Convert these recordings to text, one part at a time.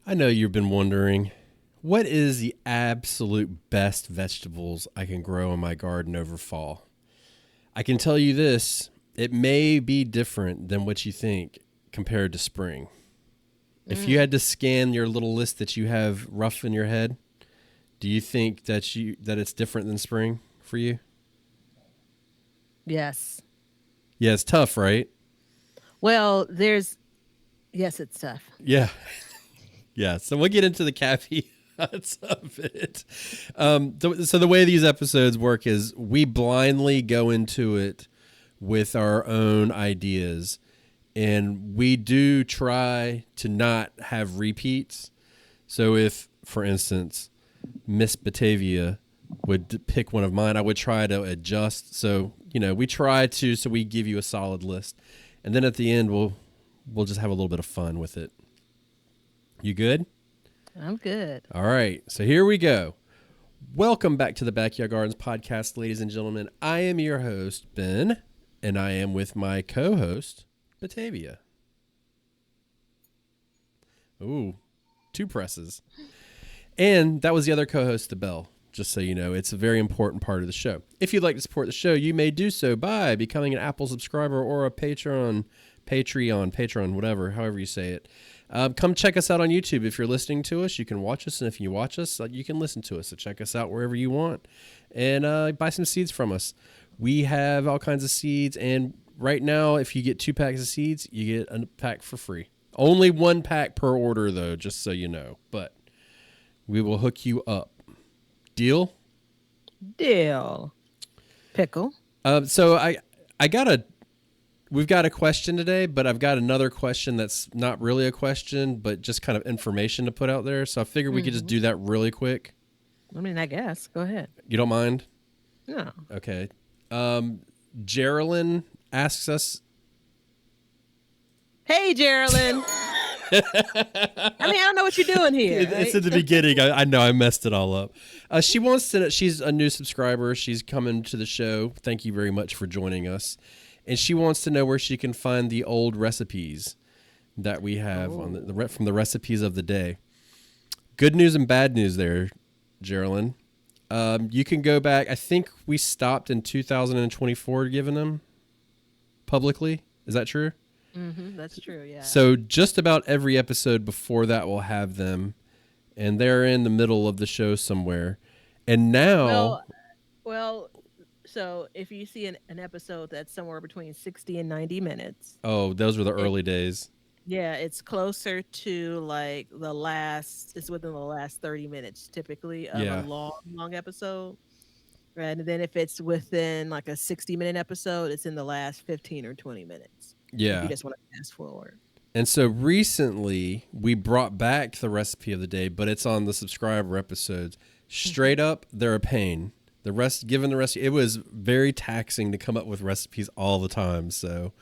I know you've been wondering, what is the absolute best vegetables I can grow in my garden over fall? I can tell you this, it may be different than what you think compared to spring. If you Mm, had to scan your little list that you have rough in your head, do you think that it's different than spring for you? yes. Yeah, it's tough, right? Well, yes, it's tough. Yeah. Yeah, so we'll get into the caveats of it. So the way these episodes work is we blindly go into it with our own ideas, and we do try to not have repeats. So if, for instance, Miss Batavia would pick one of mine, I would try to adjust. So we try to so we give you a solid list, and then at the end we'll just have a little bit of fun with it. You good? I'm good. All right, so here we go. Welcome back to the Backyard Gardens podcast, ladies and gentlemen. I am your host, Ben, and I am with my co host, Batavia. Ooh, two presses. And that was the other co host, the Bell. Just so you know, it's a very important part of the show. If you'd like to support the show, you may do so by becoming an Apple subscriber or a Patreon, whatever, however you say it. Come check us out on YouTube. If you're listening to us, you can watch us. And if you watch us, you can listen to us. So check us out wherever you want and buy some seeds from us. We have all kinds of seeds. And right now, if you get 2 packs of seeds, you get a pack for free. Only 1 pack per order, though, just so you know. But we will hook you up. Deal? Deal. Pickle. So we've got a question today, but I've got another question that's not really a question, but just kind of information to put out there. So I figured we could just Hmm. do that really quick. I mean, I guess. Go ahead. You don't mind? No. Okay. Geraldine asks us. Hey, Geraldine. I mean, I don't know what you're doing here, It's right? in the beginning. I know I messed it all up. She wants to. She's a new subscriber. She's coming to the show. Thank you very much for joining us. And she wants to know where she can find the old recipes that we have on from the recipes of the day. Good news and bad news there, Geraldine. You can go back. I think we stopped in 2024 giving them publicly. Is that true? That's true. Yeah. So just about every episode before that will have them, and they're in the middle of the show somewhere. And now, Well, well. So if you see an episode that's somewhere between 60 and 90 minutes, oh, those were the it early days. yeah, it's closer to like it's within the last 30 minutes typically of a Yeah, long episode. Right. And then if it's within like a 60-minute episode, it's in the last 15 or 20 minutes. If you yeah. just want to fast forward. And so recently we brought back the recipe of the day, but it's on the subscriber episodes. Hmm. Straight up, they're a pain. Given the recipe, it was very taxing to come up with recipes all the time. So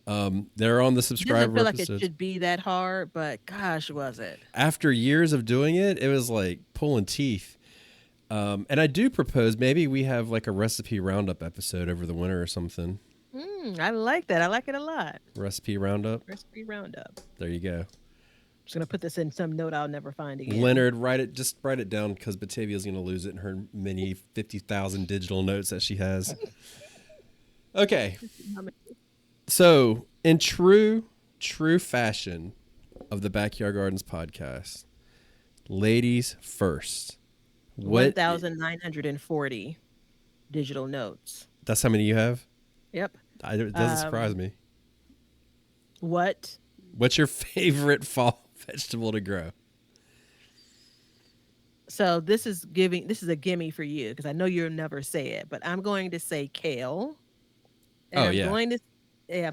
they're on the It doesn't subscriber feel like it episodes. should be that hard, but gosh, was it? After years of doing it, it was like pulling teeth. And I do propose maybe we have like a recipe roundup episode over the winter or something. I like that. I like it a lot. Recipe roundup. Recipe roundup. There you go. Just gonna put this in some note I'll never find again. Leonard, just write it down because Batavia's going to lose it in her many 50,000 digital notes that she has. Okay. How many- So, in true fashion of the Backyard Gardens podcast, ladies first. What 1,940 digital notes. that's how many you have? Yep. It doesn't surprise Um, me. what? What's your favorite fall vegetable to grow? So this is a gimme for you because I know you'll never say it, but I'm going to say kale. And Oh yeah. I'm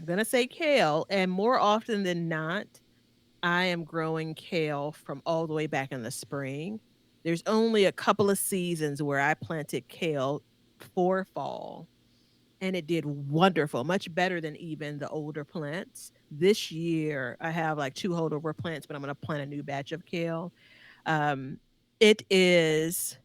going to say kale, and more often than not, I am growing kale from all the way back in the spring. There's only a couple of seasons where I planted kale for fall, and it did wonderful, much better than even the older plants. This year, I have like 2 holdover plants, but I'm going to plant a new batch of kale. Um, it is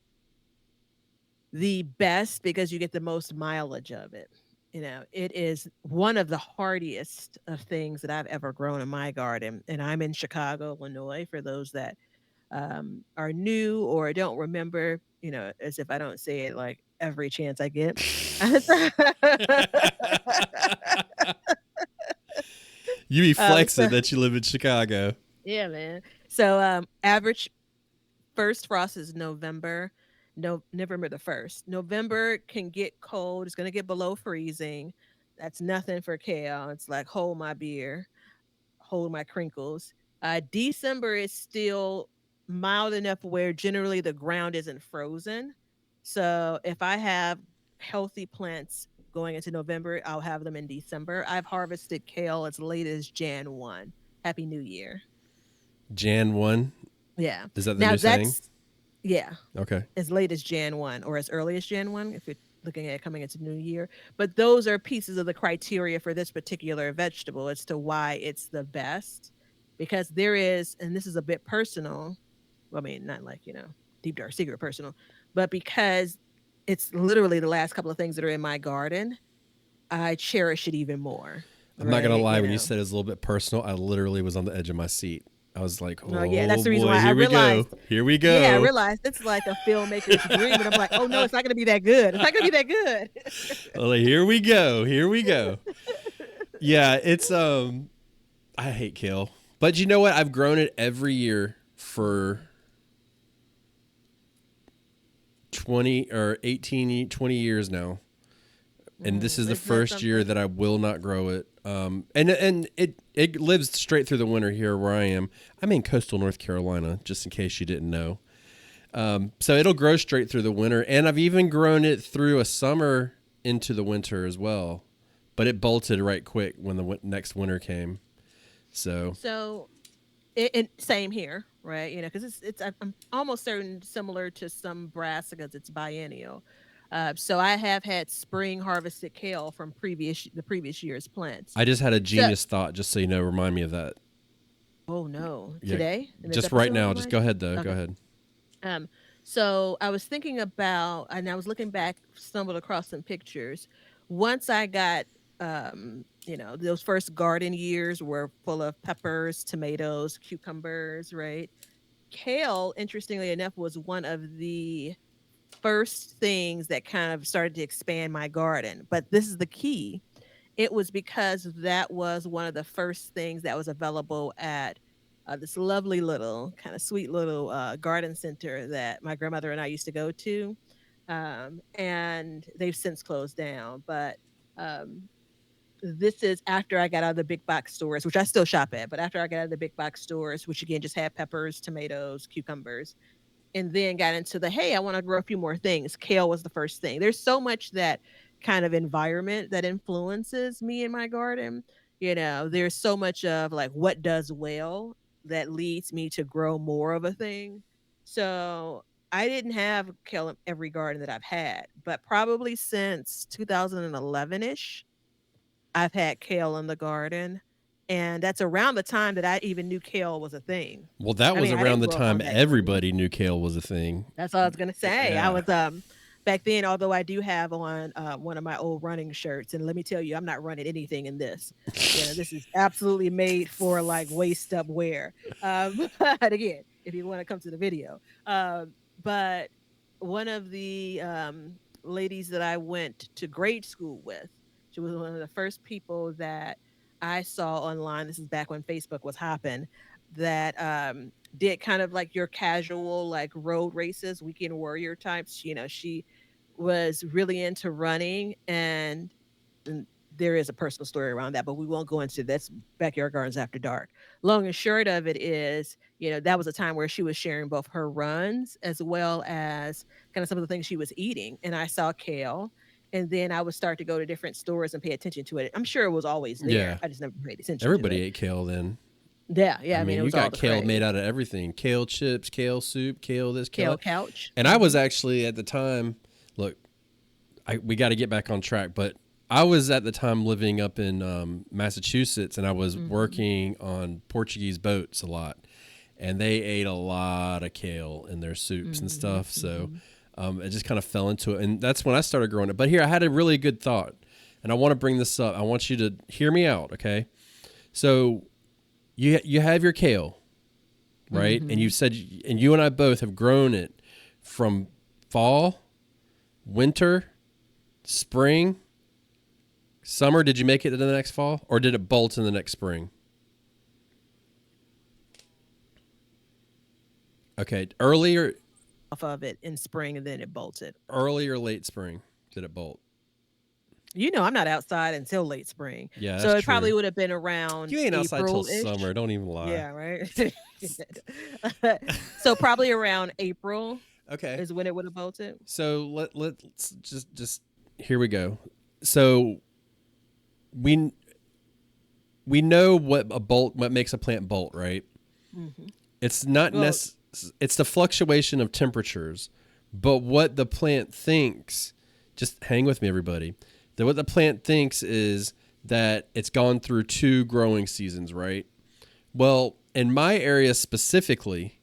the best because you get the most mileage of it. It is one of the hardiest of things that I've ever grown in my garden. And I'm in Chicago, Illinois, for those that are new or don't remember, as if I don't say it like every chance I get. You be So flexing that you live in Chicago. yeah, man. So average first frost is November. No, November the 1st. November can get cold. It's going to get below freezing. That's nothing for kale. It's like hold my beer, hold my crinkles. December is still mild enough where generally the ground isn't frozen. So if I have healthy plants going into November, I'll have them in December. I've harvested kale as late as Jan 1. Happy New Year. Jan 1. Yeah. Is that the Now new saying? that's, yeah, Okay. as late as Jan 1 or as early as Jan 1 if you're looking at coming into the new year. But those are pieces of the criteria for this particular vegetable as to why it's the best. Because there is, and this is a bit personal, well, I mean, not like, deep dark secret personal, but because it's literally the last couple of things that are in my garden, I cherish it even more. I'm not gonna Right. lie. When you said it was a little bit personal, I literally was on the edge of my seat. I was like, No, yeah, that's "Oh the reason boy, why I here we go, realized. here we Yeah, I go." realized it's like a filmmaker's dream, and I'm like, oh no, it's not going to be that good. It's not going to be that good. Like, here we go, here we go. Yeah, it's I hate kale, but you know what? I've grown it every year for 20 or 18, 20 years now. And this is the Isn't that first year something? that I will not grow it. And it lives straight through the winter here where I am. I'm in coastal North Carolina, just in case you didn't know. So it'll grow straight through the winter, and I've even grown it through a summer into the winter as well. But it bolted right quick when the next winter came. So So, same here, right? Because I'm almost certain similar to some brassicas, it's biennial. So I have had spring harvested kale from the previous year's plants. I just had a So, genius thought, just so you know, remind me of that. oh no, Yeah, today in this just right episode, now. Just remind go you? ahead though. Go Okay. ahead. Um, so I was thinking about, and I was looking back, stumbled across some pictures. Once I got, those first garden years were full of peppers, tomatoes, cucumbers, right? Kale, interestingly enough, was one of the first things that kind of started to expand my garden. But this is the key. It was because that was one of the first things that was available at this lovely little, kind of sweet little garden center that my grandmother and I used to go to. And they've since closed down. But um, this is after I got out of the big box stores, which I still shop at, but after I got out of the big box stores, which again just had peppers, tomatoes, cucumbers, and then got into the hey, I want to grow a few more things. Kale was the first thing. There's so much that kind of environment that influences me in my garden. There's so much of like what does well that leads me to grow more of a thing. So I didn't have kale in every garden that I've had, but probably since 2011 ish, I've had kale in the garden. And that's around the time that I even knew kale was a thing. Well, that I was mean, I around didn't the grow up time on that green. everybody knew kale was a thing. That's all I was gonna say. I Yeah. was back then, although I do have on one of my old running shirts, and let me tell you, I'm not running anything in this. This is absolutely made for like waist up wear. But again, if you want to come to the video, but one of the ladies that I went to grade school with, she was one of the first people that I saw online. This is back when Facebook was hopping. That did kind of like your casual like road races, weekend warrior types. She was really into running, and there is a personal story around that, but we won't go into this. Backyard Gardens After Dark. Long and short of it is, that was a time where she was sharing both her runs as well as kind of some of the things she was eating. And I saw kale. And then I would start to go to different stores and pay attention to it. I'm sure it was always there. Yeah. I just never paid attention to Everybody it. ate kale then. Yeah, yeah. I I mean, mean, it you was all got the kale made craze. out of everything: kale chips, kale soup, kale this, kale Kale that. couch. And I was actually at the time. Look, we got to get back on track, but I was at the time living up in Massachusetts, and I was Mhm. working on Portuguese boats a lot, and they ate a lot of kale in their soups and Mhm. stuff. So Mhm. it just kind of fell into it, and that's when I started growing it. But here, I had a really good thought, and I want to bring this up. I want you to hear me out, okay? So you have your kale. right? And you Mm-hmm. said, and you and I both have grown it from fall, winter, spring, summer. Did you make it to the next fall, or did it bolt in the next spring? Okay, Off of it in spring and then it bolted. early or late spring did it bolt? I'm not outside until late spring. Yeah, So that's it probably true. would have been You around ain't outside till April-ish. summer. Don't even lie. Yeah, right. So probably around April Okay, is when it would have bolted. so let's just here we go. So we we know what makes a plant bolt, right? Hmm. It's not Well, it's the fluctuation of temperatures, but what the plant thinks, just hang with me everybody. That what the plant thinks is that it's gone through two growing seasons, right? Well, in my area specifically,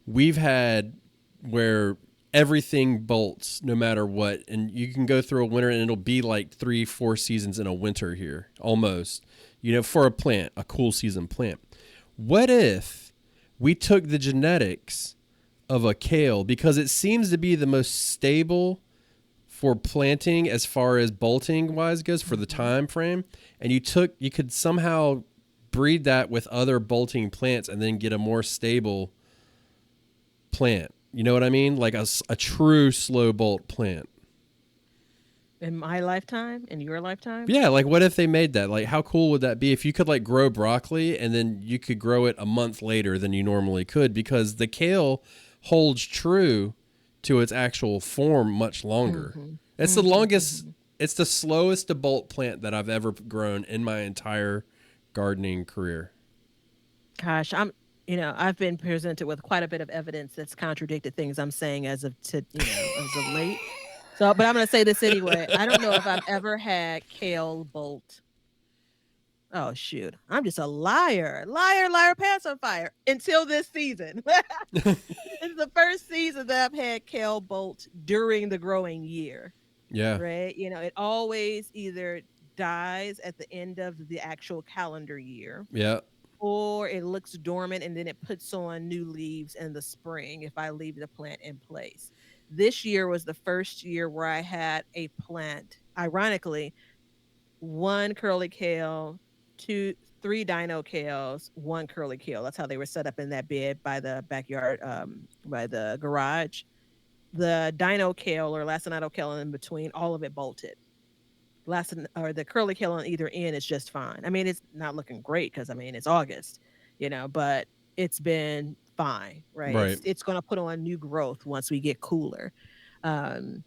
we've had where everything bolts no matter what, and you can go through a winter and it'll be like 3 4 seasons in a winter here almost, for a plant, a cool season plant. What if we took the genetics of a kale, because it seems to be the most stable for planting as far as bolting wise goes for the mhm. time frame, and you could somehow breed that with other bolting plants and then get a more stable plant. You know what I mean? Like a true slow bolt plant. In my lifetime, in your lifetime. Yeah, like what if they made that? Like how cool would that be if you could like grow broccoli and then you could grow it a month later than you normally could, because the kale holds true to its actual form much longer. Hmm. It's the Hmm. longest Hmm. it's the slowest to bolt plant that I've ever grown in my entire gardening career. Gosh, I've been presented with quite a bit of evidence that's contradicted things I'm saying as of late. So, but I'm going to say this anyway. I don't know if I've ever had kale bolt. Oh shoot, I'm just a liar, liar, liar, pants on fire. Until this season, it's the first season that I've had kale bolt during the growing year. Yeah. Right? It always either dies at the end of the actual calendar year, Yeah. or it looks dormant and then it puts on new leaves in the spring if I leave the plant in place. This year was the first year where I had a plant, ironically, one curly kale, two, three dino kales, one curly kale. That's how they were set up in that bed by the backyard, by the garage. The dino kale or lacinato kale in between, all of it bolted. Or the curly kale on either end is just fine. I mean, it's not looking great because it's August, but it's been fine, right? Right. It's going to put on new growth once we get cooler. Um,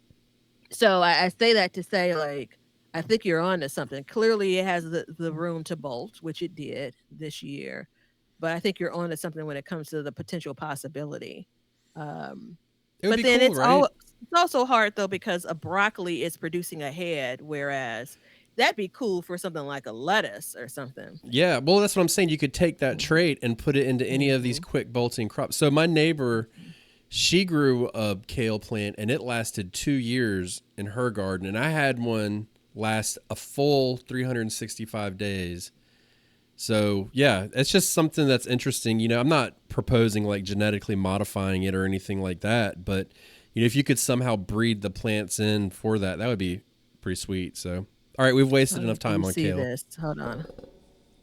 so I say that to say, like, I think you're onto something. Clearly, it has the room to bolt, which it did this year. But I think you're onto something when it comes to the potential possibility. Um, It would but be then cool, right? it's also hard though because a broccoli is producing a head, whereas that'd be cool for something like a lettuce or something. Yeah, well, that's what I'm saying. You could take that Mhm, trait and put it into any of these mhm, quick bolting crops. So my neighbor, mhm. she grew a kale plant and it lasted 2 years in her garden, and I had one last a full 365 days. So yeah, it's just something that's interesting. I'm not proposing like genetically modifying it or anything like that, but if you could somehow breed the plants in for that, that would be pretty sweet. So all right, we've wasted Hold on, enough can you time on see kale. this? Hold on.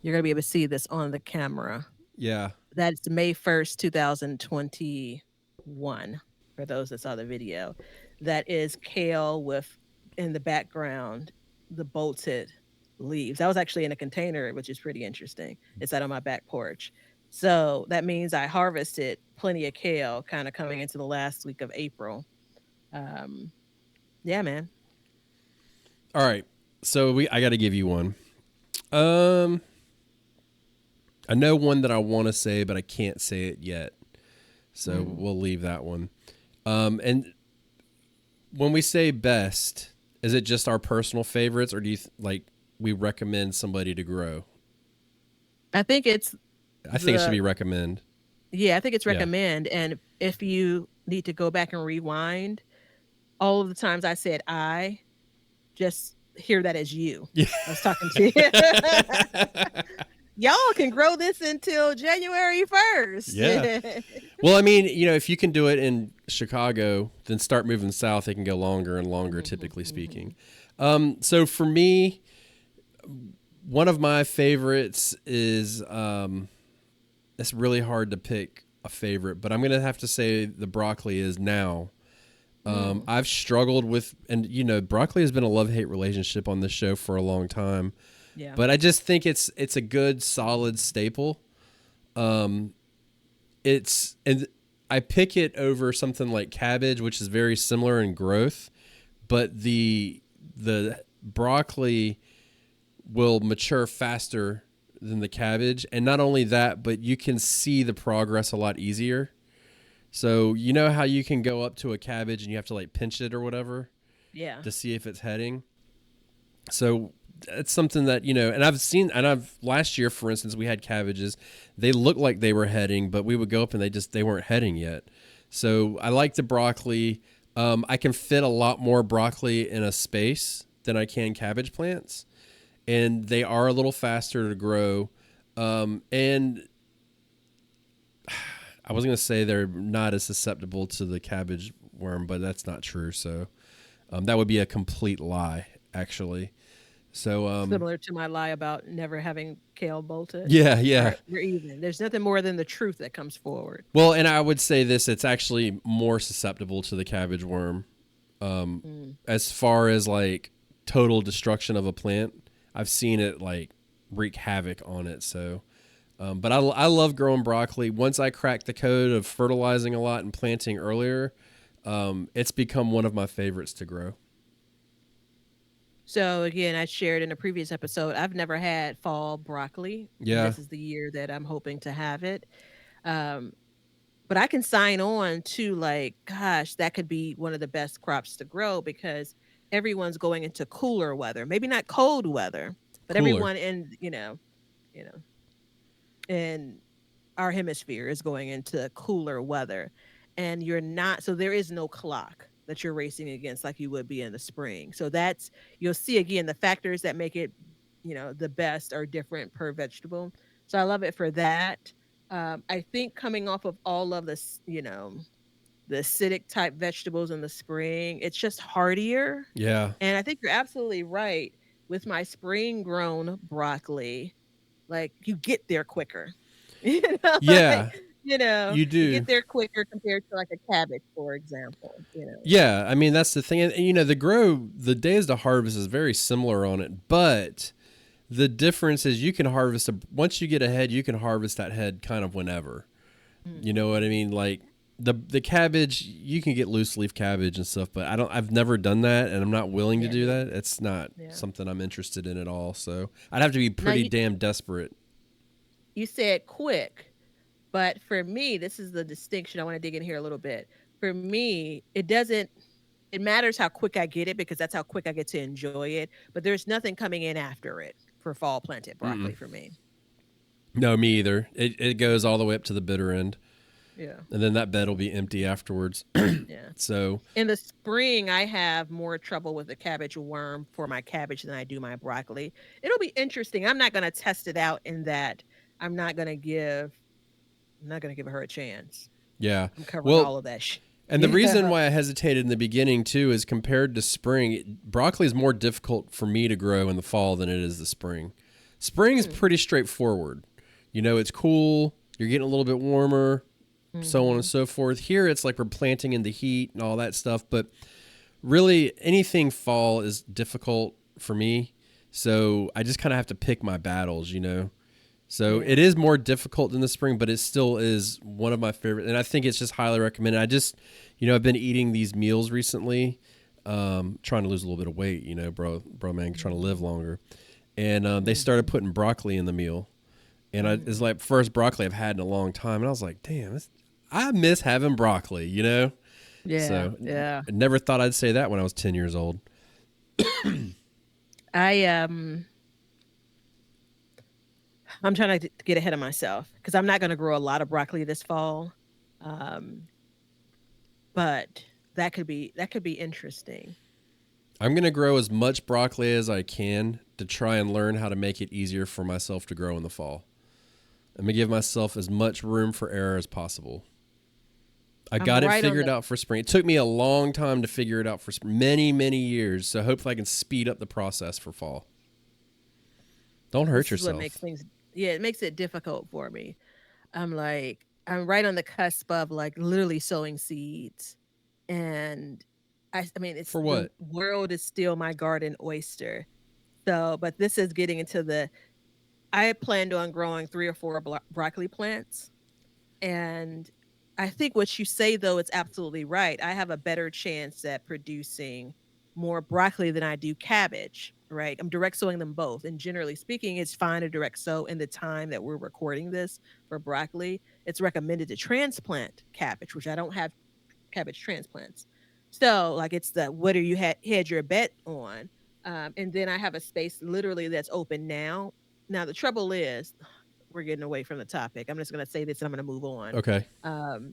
You're gonna be able to see this on the camera. Yeah. That's May 1st, 2021. For those that saw the video, that is kale with in the background the bolted leaves. That was actually in a container, which is pretty interesting. It's out on my back porch. So that means I harvested plenty of kale kind of coming into the last week of April. Um, yeah, man. All right. So I got to give you one. Um, I know one that I want to say, but I can't say it yet. So Mm. we'll leave that one. And when we say best, is it just our personal favorites, or do you like we recommend somebody to grow? I think it's I think it should the be recommend. yeah, I think it's Yeah. recommend. And if you need to go back and rewind, all of the times I said I, just hear that as you. Yeah. I was talking to you. Y'all can grow this until January 1st. Yeah. Well, I mean, if you can do it in Chicago, then start moving south. It can go longer and longer, typically speaking. So for me, one of my favorites is it's really hard to pick a favorite, but I'm going to have to say the broccoli is now. I've struggled with, and broccoli has been a love-hate relationship on this show for a long time. Yeah. But I just think it's a good, solid staple. And I pick it over something like cabbage, which is very similar in growth, but the broccoli will mature faster than the cabbage, and not only that, but you can see the progress a lot easier. So you know how you can go up to a cabbage and you have to like pinch it or whatever, Yeah. to see if it's heading. So it's something that, and last year, for instance, we had cabbages. They looked like they were heading, but we would go up and they weren't heading yet. So I like the broccoli. I can fit a lot more broccoli in a space than I can cabbage plants, and they are a little faster to grow. And I was going to say they're not as susceptible to the cabbage worm, but that's not true. So that would be a complete lie, actually. So Similar to my lie about never having kale bolted. yeah, yeah. We're even. There's nothing more than the truth that comes forward. Well, and I would say this: it's actually more susceptible to the cabbage worm. As far as like total destruction of a plant, I've seen it like wreak havoc on it. So, but I love growing broccoli. Once I cracked the code of fertilizing a lot and planting earlier, it's become one of my favorites to grow. So again, I shared in a previous episode, I've never had fall broccoli, and Yeah, this is the year that I'm hoping to have it. Um, but I can sign on to like, gosh, that could be one of the best crops to grow because everyone's going into cooler weather. Maybe not cold weather, but cooler. everyone in, in our hemisphere is going into cooler weather. And you're not, so there is no clock that you're racing against like you would be in the spring. So that's, you'll see again, the factors that make it, the best are different per vegetable. So I love it for that. I think coming off of all of this, the acidic type vegetables in the spring, it's just hardier. Yeah, And I think you're absolutely right with my spring grown broccoli. Like you get there quicker. You know, yeah, you you do. get there quicker compared to like a cabbage, for example. Yeah, I mean that's the thing. And the days to harvest is very similar on it, but the difference is you can harvest once you get ahead, you can harvest that head kind of whenever. You know Mhm. what I mean? Like the cabbage, you can get loose leaf cabbage and stuff, but I've never done that, and I'm not willing to Can't do do it. that. It's not Yeah. something I'm interested in at all. So I'd have to be Now pretty damn desperate. you said quick, but for me, this is the distinction. I want to dig in here a little bit. For me, it doesn't. It matters how quick I get it because that's how quick I get to enjoy it. But there's nothing coming in after it for fall planted broccoli Mm-mm. for me. No, me either. It goes all the way up to the bitter end, Yeah. and then that bed will be empty afterwards. Yeah. So In the spring, I have more trouble with the cabbage worm for my cabbage than I do my broccoli. It'll be interesting. I'm not going to test it out in that I'm not going to give her a chance. yeah, I'm covering well, all of that shit. and the reason why I hesitated in the beginning too is compared to spring, broccoli is more difficult for me to grow in the fall than it is the spring. Spring is Mm. pretty straightforward. It's cool. You're getting a little bit warmer, so on and Mhm. so forth. Here, it's like we're planting in the heat and all that stuff. But really, anything fall is difficult for me. So I just kind of have to pick my battles. So it Yeah. is more difficult in the spring, but it still is one of my favorite. And I think it's just highly recommended. I've been eating these meals recently, trying to lose a little bit of weight, bro, man, trying to live longer. And they started Mhm. putting broccoli in the meal. And it's Mhm. like first broccoli I've had in a long time. And I was like, damn, I miss having broccoli. Yeah. So Yeah. I never thought I'd say that when I was 10 years old. I I'm trying to get ahead of myself because I'm not going to grow a lot of broccoli this fall. Um, but that could be interesting. I'm going to grow as much broccoli as I can to try and learn how to make it easier for myself to grow in the fall. I'm gonna give myself as much room for error as possible. I I'm got it right on figured the out for spring. It took me a long time to figure it out for many, many years. So hopefully I can speed up the process for fall. Don't hurt this is what makes yourself. things yeah, it makes it difficult for me. I'm right on the cusp of like literally sowing seeds. And I mean it's For the what? world is still my garden oyster. So, but this is getting into the I planned on growing 3 or 4 broccoli plants. And I think what you say though, it's absolutely right. I have a better chance at producing more broccoli than I do cabbage, right? I'm direct sowing them both. And generally speaking, it's fine to direct sow in the time that we're recording this for broccoli. It's recommended to transplant cabbage, which I don't have cabbage transplants. So, like, it's the what are you had your bet on? And then I have a space literally that's open now. Now the trouble is, we're getting away from the topic. I'm just going to say this and I'm going to move on. Okay.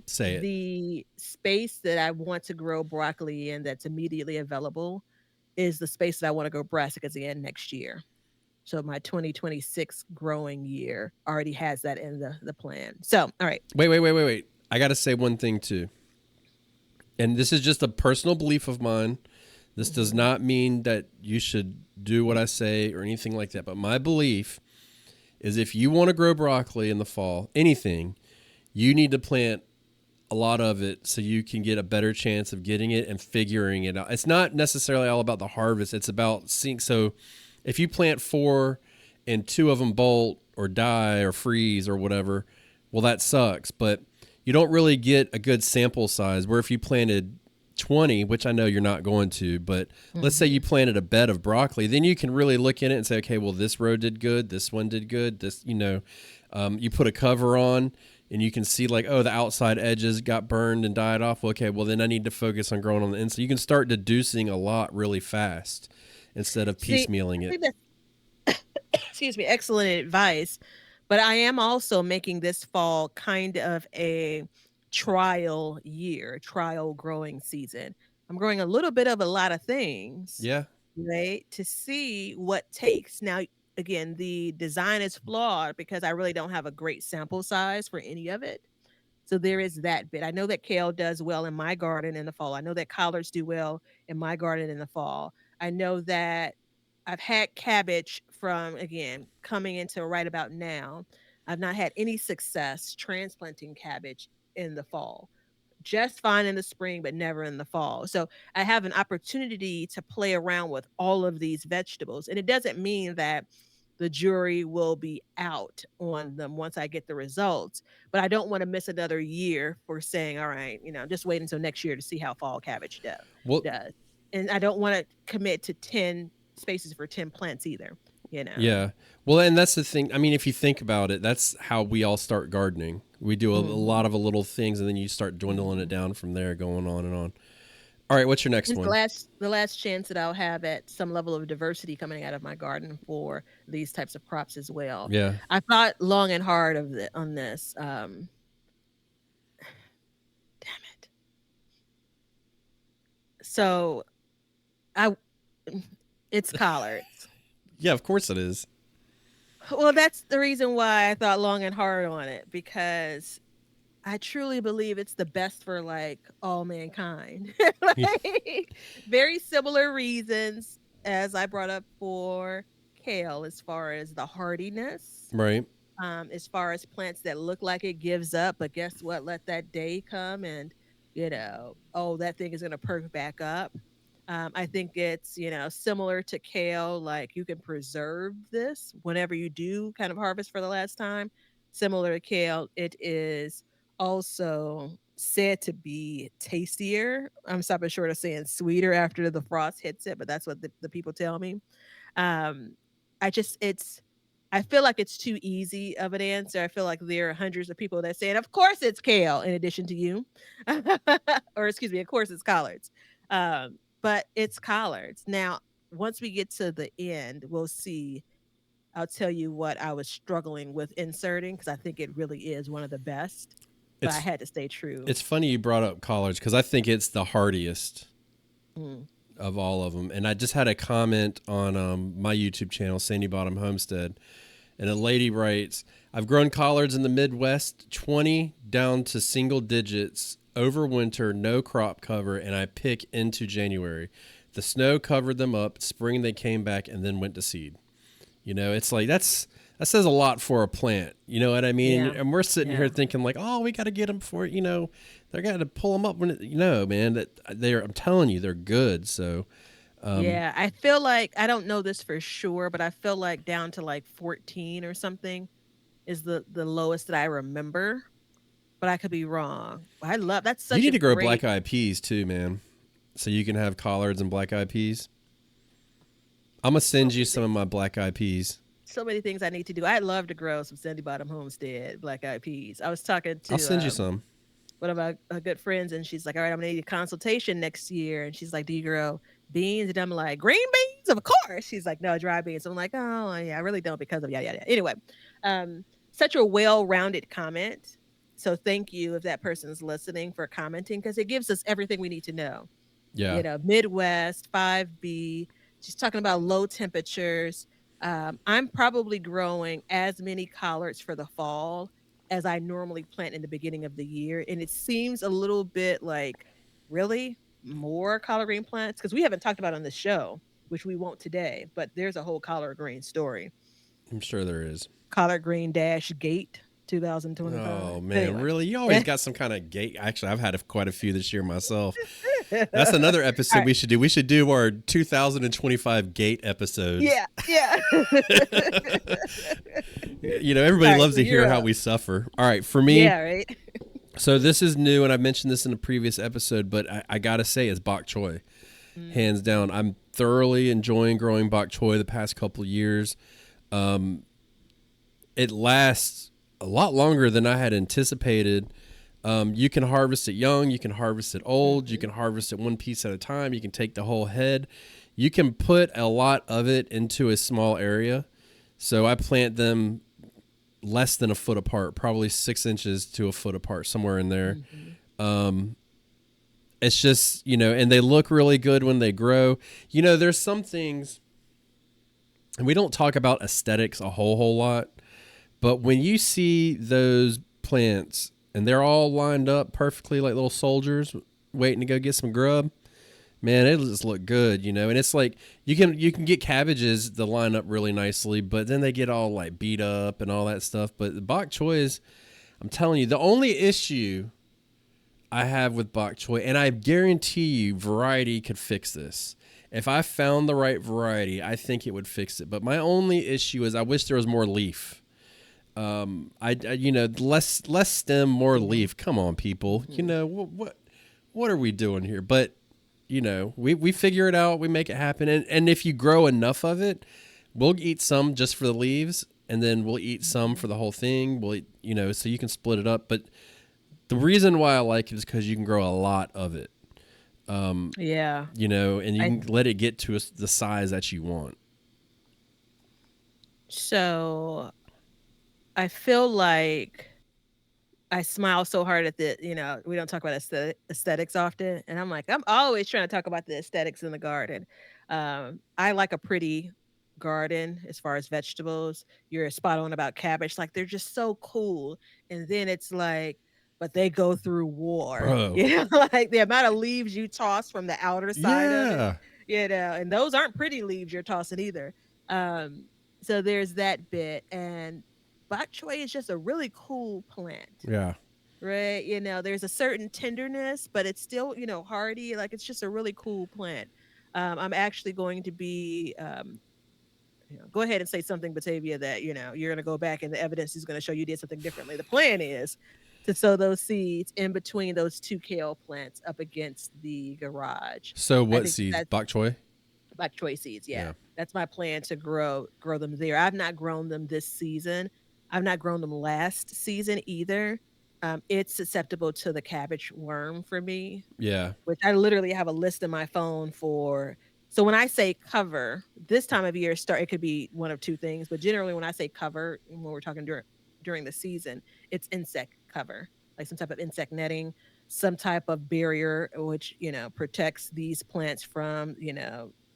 Say it. The space that I want to grow broccoli in that's immediately available is the space that I want to grow brassicas in next year. So my 2026 growing year already has that in the plan. So, all right. Wait. I got to say one thing too. And this is just a personal belief of mine. This does Mhm. not mean that you should do what I say or anything like that. But my belief is if you want to grow broccoli in the fall, anything, you need to plant a lot of it so you can get a better chance of getting it and figuring it out. It's not necessarily all about the harvest. It's about seeing. So if you plant 4 and 2 of them bolt or die or freeze or whatever, well, that sucks. But you don't really get a good sample size where if you planted 20, which I know you're not going to, but let's say you Mhm. planted a bed of broccoli, then you can really look in it and say, okay, well, this row did good. This one did good. You put a cover on and you can see like, oh, the outside edges got burned and died off. Well, okay, well, then I need to focus on growing on the inside. You can start deducing a lot really fast instead of See, piecemealing I it. think that's excuse me, excellent advice. But I am also making this fall kind of a trial year, trial growing season. I'm growing a little bit of a lot of things, Yeah. right? To see what takes. Now, again, the design is flawed because I really don't have a great sample size for any of it. So there is that bit. I know that kale does well in my garden in the fall. I know that collards do well in my garden in the fall. I know that I've had cabbage from, again, coming into right about now. I've not had any success transplanting cabbage in the fall. Just fine in the spring, but never in the fall. So I have an opportunity to play around with all of these vegetables. And it doesn't mean that the jury will be out on them once I get the results. But I don't want to miss another year for saying, all right, just wait until next year to see how fall cabbage Well, does. And I don't want to commit to 10 spaces for 10 plants either, you know. yeah. Well, and that's the thing. I mean, if you think about it, that's how we all start gardening. We do a Mhm. lot of little things, and then you start dwindling it Mhm. down from there, going on and on. All right, what's your next It's the one? last chance that I'll have at some level of diversity coming out of my garden for these types of crops as well. Yeah. I thought long and hard on this. Damn it. So I it's collards. Yeah, of course it is. Well, that's the reason why I thought long and hard on it because I truly believe it's the best for like all mankind. Like very similar reasons as I brought up for kale as far as the hardiness, Right. as far as plants that look like it gives up, but guess what? Let that day come and oh, that thing is gonna perk back up. I think it's, similar to kale, like you can preserve this whenever you do kind of harvest for the last time. Similar to kale, it is also said to be tastier. I'm stopping short of saying sweeter after the frost hits it, but that's what the people tell me. Um, I feel like it's too easy of an answer. I feel like there are hundreds of people that say, "Of course it's kale," in addition to you, or excuse me, of course it's collards. But it's collards. Now, once we get to the end, we'll see. I'll tell you what I was struggling with inserting because I think it really is one of the best. But I It's had to stay true. it's funny you brought up collards because I think it's the hardiest Mm. of all of them. And I just had a comment on my YouTube channel, Sandy Bottom Homestead, And a lady writes, I've grown collards in the Midwest 20 down to single digits over winter, no crop cover, and I pick into January. The snow covered them up. Spring they came back and then went to seed. It's like that says a lot for a plant. You know what I mean? Yeah. And we're sitting here Yeah. thinking like, oh, we got to get them for they're got to pull them up when man, that they're I'm telling you they're good. So Yeah, I feel like I don't know this for sure, but I feel like down to like 14 or something is the lowest that I remember, but I could be wrong. I love that's you such need a to grow black great eyed peas too, man. So you can have collards and black eyed peas. I'm gonna so send you many some of things. my black eyed peas. So many things I need to do. I'd love to grow some Sandy Bottom Homestead black eyed peas. I was talking I'll to send you some. one of my good friends, and she's like, "All right, I'm gonna need a consultation next year." And she's like, "Do you grow beans?" And I'm like, "Green beans, of course." She's like, "No, dry beans." I'm like, "Oh, yeah, I really don't because of yada yada." Anyway, such a well-rounded comment. So thank you if that person's listening for commenting because it gives us everything we need to know. Yeah. Midwest 5B. She's talking about low temperatures. I'm probably growing as many collards for the fall as I normally plant in the beginning of the year. And it seems a little bit like, really? More collard green plants? Because we haven't talked about on the show, which we won't today, but there's a whole collard green story. I'm sure there is. Collard green dash gate Oh 2025. man, Anyway. really? You always got some kind of gate. Actually, I've had quite a few this year myself. That's another All episode right. we should do. We should do our 2025 gate episodes. Yeah. Yeah. Everybody All right. loves So to hear you're how up. we suffer. All right, for me, Yeah. Right. so this is new, and I mentioned this in a previous episode, but I gotta say, it's bok choy, hands down. Mm. I'm thoroughly enjoying growing bok choy the past couple of years. It lasts a lot longer than I had anticipated. You can harvest it young, you can harvest it old, you Mhm. can harvest it one piece at a time, you can take the whole head. You can put a lot of it into a small area. So I plant them less than a foot apart, probably 6 inches to a foot apart, somewhere in there. Mhm. It's just, and they look really good when they grow. There's some things, and we don't talk about aesthetics a whole lot, but when you see those plants and they're all lined up perfectly like little soldiers waiting to go get some grub, man, it just look good, And it's like you can get cabbages that line up really nicely, but then they get all like beat up and all that stuff. But the bok choy is, I'm telling you, the only issue I have with bok choy, and I guarantee you, variety could fix this. If I found the right variety, I think it would fix it. But my only issue is I wish there was more leaf. Less stem, more Mhm. leaf. Come on, people. Mhm. What are we doing here? But we figure it out. We make it happen. And if you grow enough of it, we'll eat some just for the leaves, and then we'll eat some Mhm. for the whole thing. We'll eat, so you can split it up. But the reason why I like it is because you can grow a lot of it. Yeah. And you I can let it get to the size that you want. so I feel like I smile so hard at we don't talk about aesthetics often. And I'm like, I'm always trying to talk about the aesthetics in the garden. I like a pretty garden as far as vegetables. You're spot on about cabbage. Like they're just so cool. And then it's like, but they go through war, Bro. like the amount of leaves you toss from the outer side of it, Yeah. and those aren't pretty leaves you're tossing either. Um, so there's that bit. And bok choy is just a really cool plant, Yeah. right? There's a certain tenderness, but it's still, hardy. Like it's just a really cool plant. I'm actually going to be, go ahead and say something, Batavia, that, you're going to go back and the evidence is going to show you did something differently. The plan is to sow those seeds in between those two kale plants up against the garage. So I what think seeds? that's Bok choy? bok choy seeds. Yeah. Yeah. That's my plan to grow them there. I've not grown them this season. I've not grown them last season either. It's susceptible to the cabbage worm for me, Yeah. which I literally have a list in my phone for. So when I say cover, this time of year it could be one of two things, but generally when I say cover, when we're talking during the season, it's insect cover, like some type of insect netting, some type of barrier which, protects these plants from,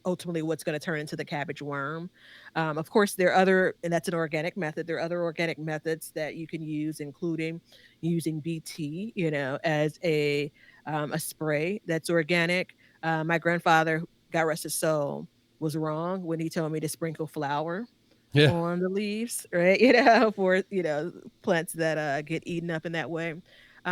ultimately what's going to turn into the cabbage worm. Of course, there are other, and that's an organic method. There are other organic methods that you can use, including using BT, as a spray that's organic. My grandfather, God rest his soul, was wrong when he told me to sprinkle flour Yeah. on the leaves, right? For plants that get eaten up in that way.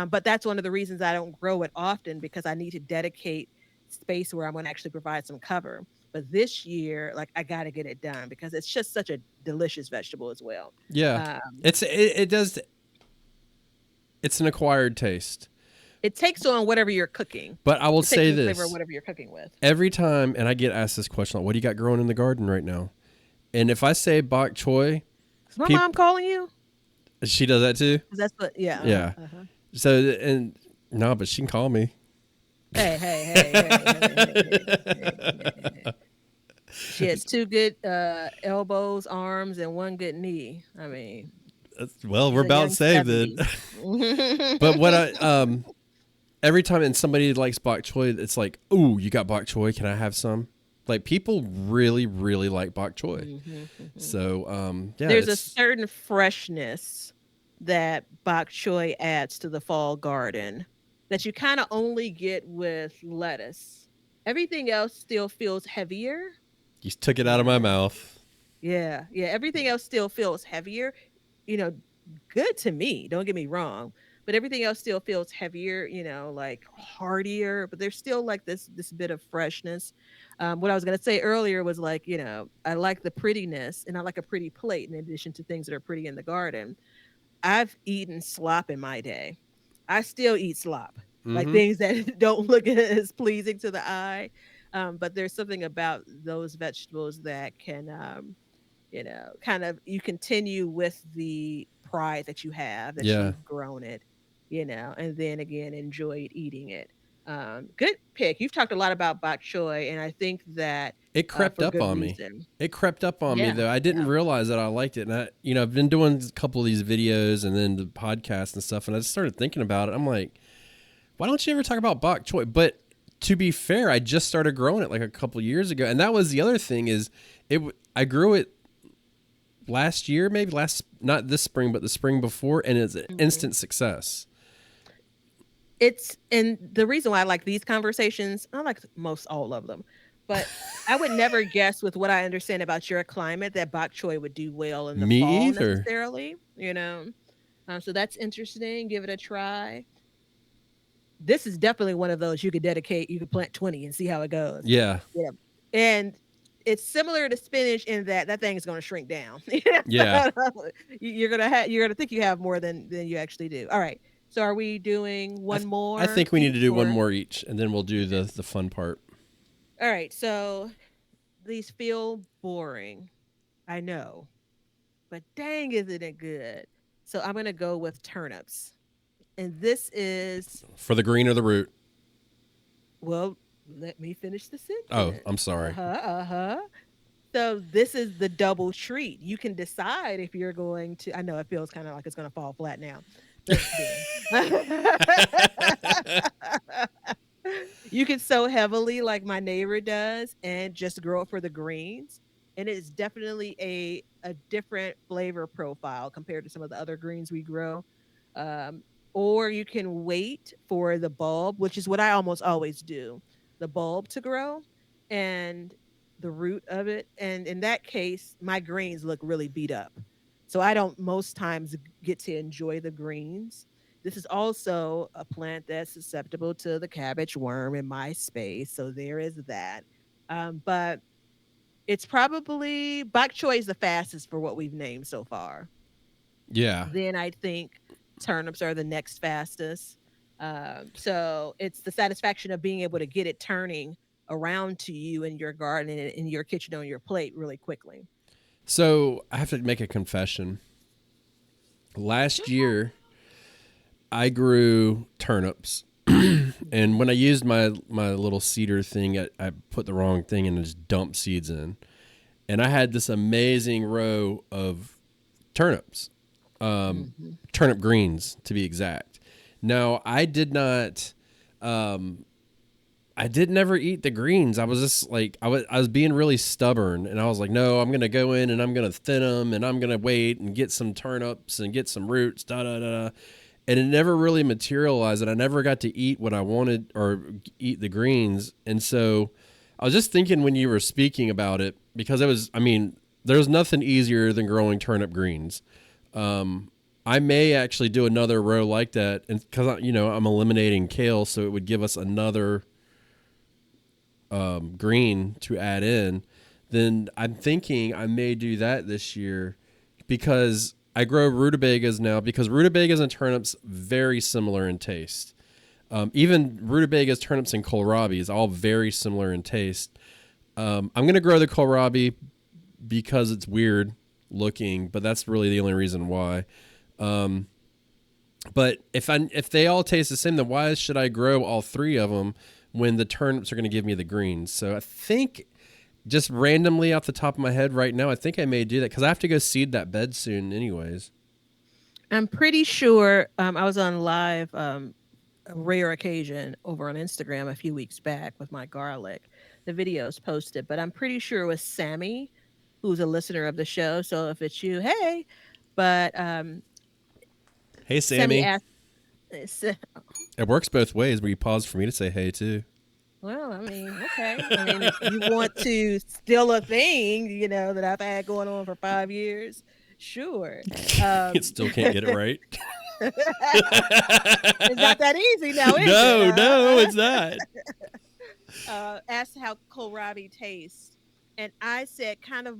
But that's one of the reasons I don't grow it often because I need to dedicate space where I'm going to actually provide some cover. But this year, like I got to get it done because it's just such a delicious vegetable as well. Yeah. Um, It does. It's an acquired taste. it takes on whatever you're cooking. But I will It takes say on the flavor of this whatever you're cooking with. every time, and I get asked this question, like, what do you got growing in the garden right now? And if I say bok choy, Is my people, mom calling you? she does that too. 'Cause that's what. Yeah. Yeah. Uh-huh. So, and no, but she can call me. Hey, hey, hey, hey, hey, hey, hey, hey. She has two good elbows, arms, and one good knee. I mean, Well, we're she's a about young saved then. 70. But what every time and somebody likes bok choy, it's like, ooh, you got bok choy? Can I have some? Like people really, really like bok choy. So yeah, There's a it's certain freshness that bok choy adds to the fall garden that you kind of only get with lettuce. Everything else still feels heavier. you took it out of my Yeah. mouth. Yeah. Yeah. Everything else still feels heavier. You know, good to me, don't get me wrong, but everything else still feels heavier, like heartier, but there's still like this bit of freshness. What I was going to say earlier was like, I like the prettiness and I like a pretty plate in addition to things that are pretty in the garden. I've eaten slop in my day. I still eat slop, like Mm-hmm. things that don't look as pleasing to the eye. But there's something about those vegetables that can kind of you continue with the pride that you have that Yeah. you've grown it, and then again enjoyed eating it. Good pick. You've talked a lot about bok choy, and I think that It crept for up good on me. reason. It crept up on me Yeah, though. I didn't yeah. realize that I liked it. And I've been doing a couple of these videos and then the podcast and stuff. And I just started thinking about it. I'm like, why don't you ever talk about bok choy? But to be fair, I just started growing it like a couple of years ago. And that was the other thing is I grew it last year, maybe not this spring, but the spring before. And it's an Mhm. instant success. It's and the reason why I like these conversations, I like most all of them, but I would never guess with what I understand about your climate that bok choy would do well in the Me fall either. necessarily. So that's interesting. Give it a try. This is definitely one of those you could plant 20 and see how it goes. Yeah. Yeah. And it's similar to spinach in that that thing is going to shrink down. Yeah. You're going to think you have more than you actually do. All right. So are we doing I, one th- I more think we need to each do one or more each and then we'll do the fun part. all right. So these feel boring. I know. But dang isn't it good. So I'm going to go with turnips. And this is For the green or the root. well, let me finish the Oh, I'm sentence. sorry. Uh-huh, uh-huh. So this is the double treat. You can decide if you're going to I know it feels kind of like it's going to fall flat now. Thanks, Ben. You can sow heavily like my neighbor does and just grow it for the greens. And it is definitely a different flavor profile compared to some of the other greens we grow. Um, or you can wait for the bulb, which is what I almost always do, the bulb to grow and the root of it. And in that case, my greens look really beat up. So I don't most times get to enjoy the greens. This is also a plant that's susceptible to the cabbage worm in my space. So there is that. But it's probably bok choy is the fastest for what we've named so far. Yeah. Then I think turnips are the next fastest. So it's the satisfaction of being able to get it turning around to you in your garden and in your kitchen on your plate really quickly. So I have to make a confession. Last year, I grew turnips, and when I used my little seeder thing, I put the wrong thing and just dumped seeds in, and I had this amazing row of turnips, Mhm. turnip greens to be exact. Now I did not. I did never eat the greens. I was just like I was being really stubborn, and I was like, no, I'm gonna go in and I'm gonna thin them, and I'm gonna wait and get some turnips and get some roots, da da da. Da. And it never really materialized, and I never got to eat what I wanted or eat the greens. And so I was just thinking when you were speaking about it, because it was, I mean, there's nothing easier than growing turnip greens. I may actually do another row like that, and because I'm eliminating kale, so it would give us another green to add in. Then I'm thinking I may do that this year because I grow rutabagas now because rutabagas and turnips very similar in taste. Even rutabagas, turnips, and kohlrabi is all very similar in taste. I'm gonna grow the kohlrabi because it's weird looking, but that's really the only reason why. Um, but if they all taste the same, then why should I grow all three of them when the turnips are going to give me the greens? So I think just randomly off the top of my head right now, I think I may do that because I have to go seed that bed soon, anyways. I'm pretty sure I was on live a rare occasion over on Instagram a few weeks back with my garlic. The video's posted, but I'm pretty sure it was Sammy, who's a listener of the show. So if it's you, hey. But Hey, Sammy Sammy. asked, It works both ways. Where you pause for me to say hey too. well, I mean, okay. I mean, if you want to steal a thing, that I've had going on for 5 years, sure. It still can't get it right. It's not that easy now, is it? No, no, it's not. Asked how kohlrabi tastes, and I said, kind of,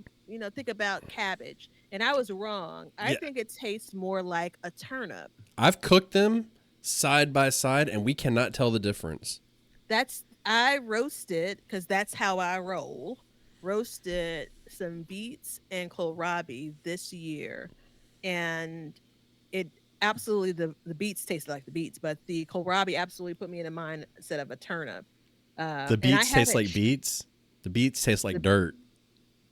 think about cabbage, and I was wrong. I Yeah, think it tastes more like a turnip. I've cooked them side by side, and we cannot tell the difference. I roasted because that's how I roll. Roasted some beets and kohlrabi this year, and it absolutely the beets tasted like the beets, but the kohlrabi absolutely put me in the mindset of a turnip. The And I beets taste haven't like beets. The beets taste like the dirt.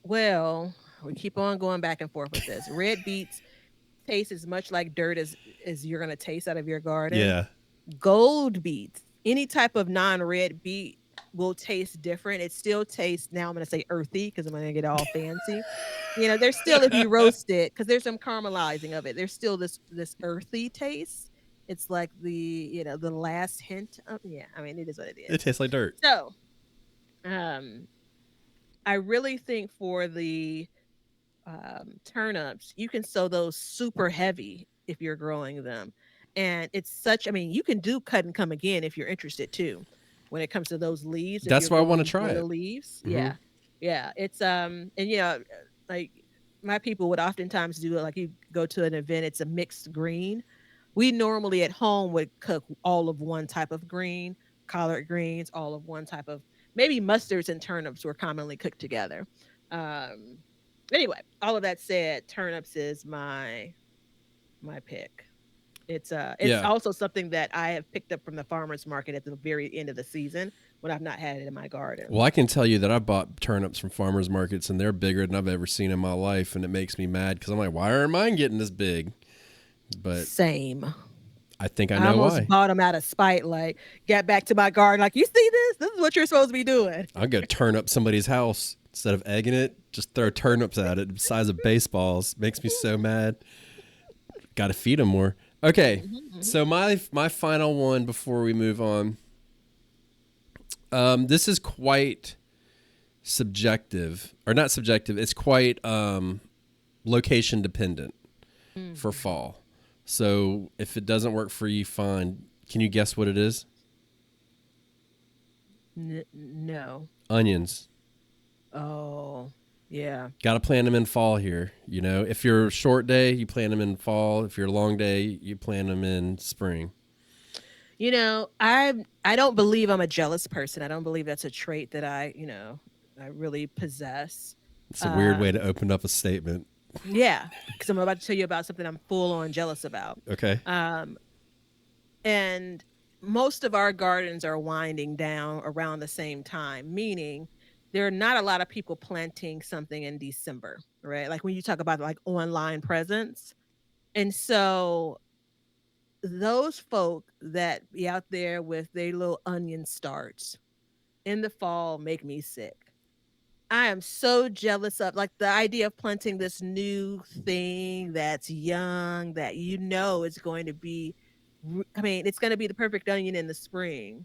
well, we keep on going back and forth with this. Red beets taste as much like dirt as you're gonna taste out of your garden. Yeah. Gold beets, any type of non-red beet will taste different. It still tastes, now I'm going to say earthy because I'm going to get all fancy. There's still, if you roast it, because there's some caramelizing of it, there's still this earthy taste. It's like the last hint of, yeah, I mean, it is what it It is. tastes like dirt. So, um I really think for the turnips, you can sow those super heavy if you're growing them. And it's such, I mean, you can do cut and come again if you're interested too. When it comes to those leaves, if That's you're why I want to going try for the it. leaves, Hmm. yeah, yeah, it's and like my people would oftentimes do it. Like you go to an event, it's a mixed green. We normally at home would cook all of one type of green, collard greens, all of one type of, maybe mustards and turnips were commonly cooked together. Um, anyway, all of that said, turnips is my pick. It's Yeah. also something that I have picked up from the farmers market at the very end of the season when I've not had it in my Well, garden. I can tell you that I bought turnips from farmers markets, and they're bigger than I've ever seen in my life, and it makes me mad because I'm like, why aren't mine getting this big? But Same. I think I I know almost why. bought them out of spite. Like, get back to my garden. Like, you see this? This is what you're supposed to be doing. I'll go turn up somebody's house instead of egging it. Just throw turnips at it, the size of baseballs. Makes me so mad. Got to feed them more. Okay, Mhm. so my final one before we move on. This is quite subjective, or not subjective. It's quite location dependent for Mhm. fall. So if it doesn't work for you, fine. Can you guess what it is? No. Onions. Oh, yeah. Got to plant them in fall here. If you're a short day, you plant them in fall. If you're a long day, you plant them in spring. I don't believe I'm a jealous person. I don't believe that's a trait that I really possess. It's a weird way to Um, open up a statement. yeah, because I'm about to tell you about something I'm full on jealous about. Okay. Um, and most of our gardens are winding down around the same time, meaning there are not a lot of people planting something in December, right? Like when you talk about like online presence. And so those folk that be out there with their little onion starts, in the fall make me sick. I am so jealous of like the idea of planting this new thing that's young that is going to be I mean, it's going to be the perfect onion in the spring.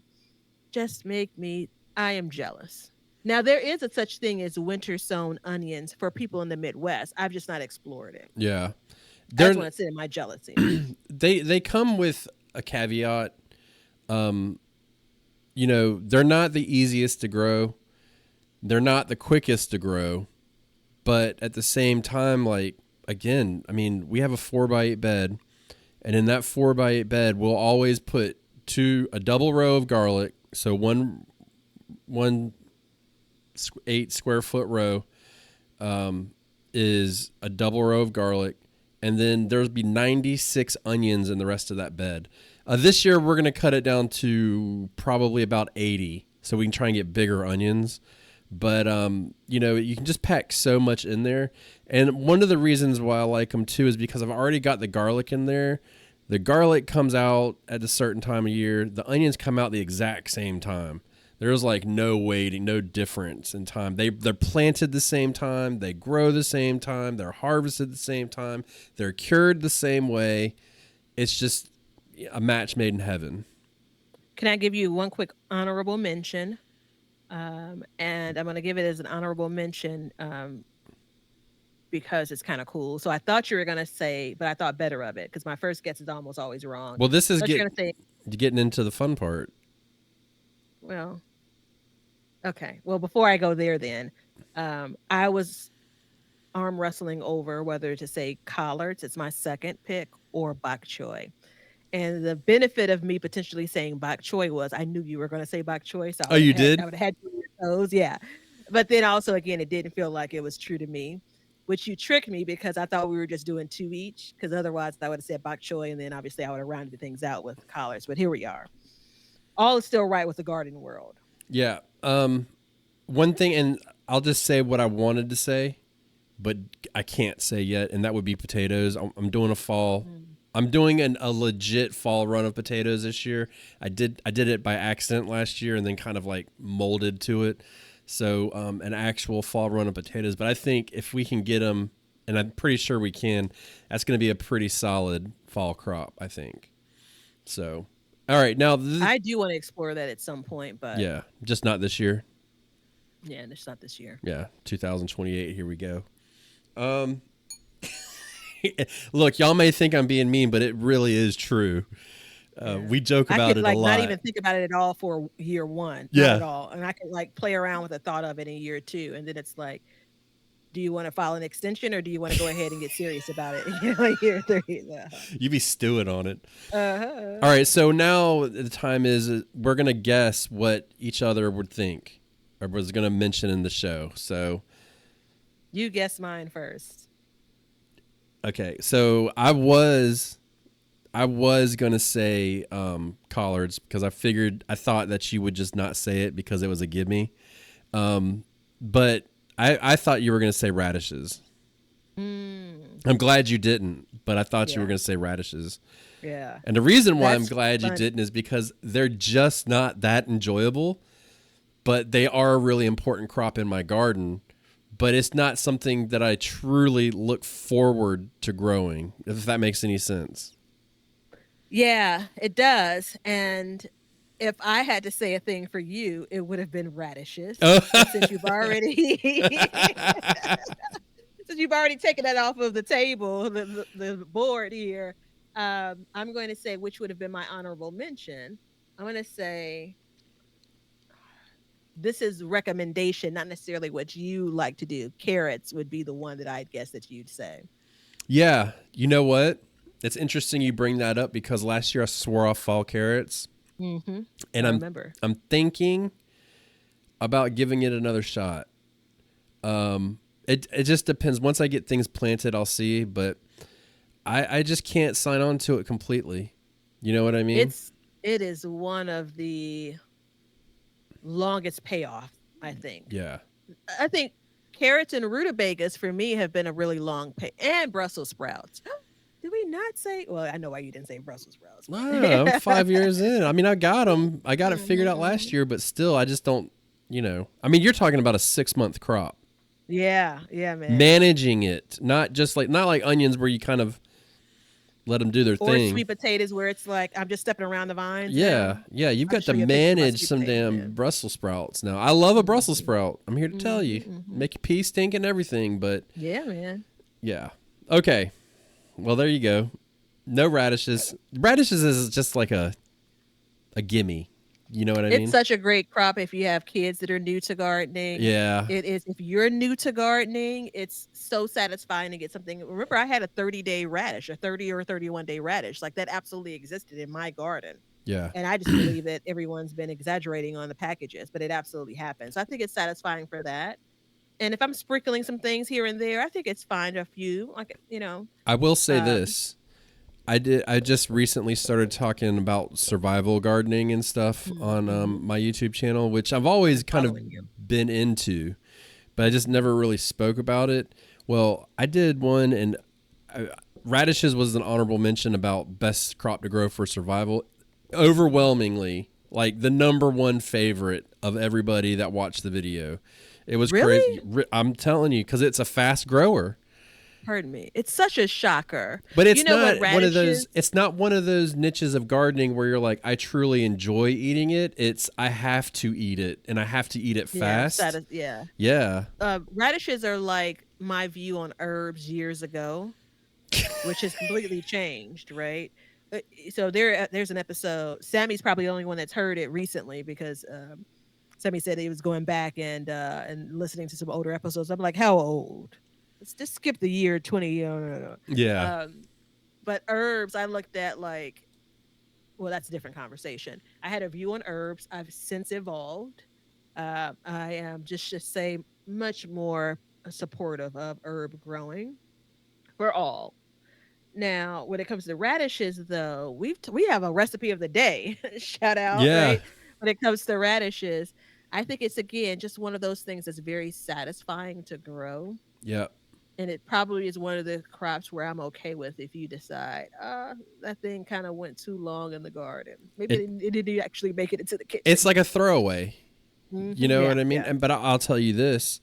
Just make me I am jealous. Now there is a such thing as winter sown onions for people in the Midwest. I've just not explored it. Yeah. I just They're want to sit in my jealousy. they come with a caveat. Um, they're not the easiest to grow. They're not the quickest to grow, but at the same time, like again, I mean, we have a 4x8 bed, and in that 4x8 bed, we'll always put a double row of garlic. So one 8 square foot row is a double row of garlic, and then there'll be 96 onions in the rest of that bed. This year, we're going to cut it down to probably about 80, so we can try and get bigger onions. But, you can just pack so much in there. And one of the reasons why I like them, too, is because I've already got the garlic in there. The garlic comes out at a certain time of year. The onions come out the exact same time. There's like no waiting, no difference in time. They're planted the same time. They grow the same time. They're harvested the same time. They're cured the same way. It's just a match made in heaven. Can I give you one quick honorable mention? And I'm going to give it as an honorable mention because it's kind of cool. So I thought you were going to say, but I thought better of it because my first guess is almost always wrong. Well, this is you're going to say, getting into the fun part. Well, okay. Well, before I go there, then I was arm wrestling over whether to say collards, it's my second pick, or bok choy. And the benefit of me potentially saying bok choy was I knew you were going to say bok choy, so Oh, you did? I would have had you on your toes, yeah. But then also, again, it didn't feel like it was true to me, which you tricked me because I thought we were just doing two each. Because otherwise, I would have said bok choy, and then obviously I would have rounded things out with collards. But here we are. All is still right with the garden world. Yeah. One thing, and I'll just say what I wanted to say, but I can't say yet, and that would be potatoes. I'm doing a fall. I'm doing a legit fall run of potatoes this year. I did it by accident last year and then kind of like molded to it. So an actual fall run of potatoes. But I think if we can get them, and I'm pretty sure we can, that's going to be a pretty solid fall crop, I think. So, all right. Now, I do want to explore that at some point, but yeah, just not this year. Yeah, it's not this year. Yeah, 2028. Here we go. Look, y'all may think I'm being mean, but it really is true. We joke about it a lot. Not even think about it at all for year one. Not at all. And I could like play around with the thought of it in year two. And then it's like, do you want to file an extension or do you want to go ahead and get serious about it? Year three. You be stewing on it. All right. So now the time is we're going to guess what each other would think or was going to mention in the show. So you guess mine first. Okay, so I was gonna say collards because I thought that you would just not say it because it was a gimme, but I thought you were gonna say radishes. I'm glad you didn't, but I thought you were gonna say radishes. Yeah. And the reason why I'm glad you didn't is because they're just not that enjoyable, but they are a really important crop in my garden. But it's not something that I truly look forward to growing, if that makes any sense. Yeah, it does. And if I had to say a thing for you, it would have been radishes. Since you've already taken that off of the table, the board here, I'm going to say which would have been my honorable mention. I'm going to say this is recommendation, not necessarily what you like to do. Carrots would be the one that I'd guess that you'd say. Yeah. You know what? It's interesting you bring that up because last year I swore off fall carrots. Mm-hmm. And I remember. I'm thinking about giving it another shot. It just depends. Once I get things planted, I'll see. But I just can't sign on to it completely. You know what I mean? It is one of the longest payoff, I think. Yeah. I think carrots and rutabagas for me have been a really long pay, and Brussels sprouts. Did we not say? Well, I know why you didn't say Brussels sprouts. I'm 5 years in. I mean, I got them. I got it figured out last year, but still, I just don't. I mean, you're talking about a 6-month crop. Yeah, yeah, man. Managing it, not like onions where you kind of let them do their Or thing. sweet potatoes where it's like I'm just stepping around the vines Yeah, now. yeah, you've I'll got just show to you a picture of my manage sweet some potatoes, damn man. Brussels sprouts. Now, I love a Brussels Mhm. sprout. I'm here to tell you, Mhm, mhm. make your pea stink and everything. But Yeah, man. yeah, okay. Well, there you go. No radishes. Radishes is just like a gimme. You know what I It's mean? such a great crop if you have kids that are new to gardening. Yeah, It is if you're new to gardening, it's so satisfying to get something. Remember, I had a 30-day radish, a 30 or 31-day radish. Like that absolutely existed in my garden. yeah. And I just believe that everyone's been exaggerating on the packages, but it absolutely happens. So I think it's satisfying for that. And if I'm sprinkling some things here and there, I think it's fine. A few, I will say um, this. I just recently started talking about survival gardening and stuff on mhm. my YouTube channel, which I've always I'm kind of following you. been into, but I just never really spoke about it. Well, I did one, and uh, radishes was an honorable mention about best crop to grow for survival. Overwhelmingly, like the number one favorite of everybody that watched the video. It was crazy. Really? I'm telling you, because it's a fast grower. Pardon me. It's such a shocker. But You know what radishes it's not one of those niches of gardening where you're like, I truly enjoy eating it. It's I have to eat it and I have to eat it yeah, fast. yeah. Yeah. Radishes are like my view on herbs years ago, which has completely changed, right? Uh, so there's an episode. Sammy's probably the only one that's heard it recently because Sammy said he was going back and listening to some older episodes. I'm like, how old? Let's just skip the year 20. No, no, no. Yeah. But herbs, I looked at like, well, that's a different conversation. I had a view on herbs. I've since evolved. I am just say much more supportive of herb growing for all. Now, when it comes to radishes, though, we have a recipe of the day. Shout out, Yeah. right? When it comes to radishes, I think it's again just one of those things that's very satisfying to grow, Yeah. and it probably is one of the crops where I'm okay with if you decide, that thing kind of went too long in the garden. Maybe It it didn't actually make it into the it's kitchen. like a throwaway. You know Yeah, what I mean? yeah. And but I'll tell you this.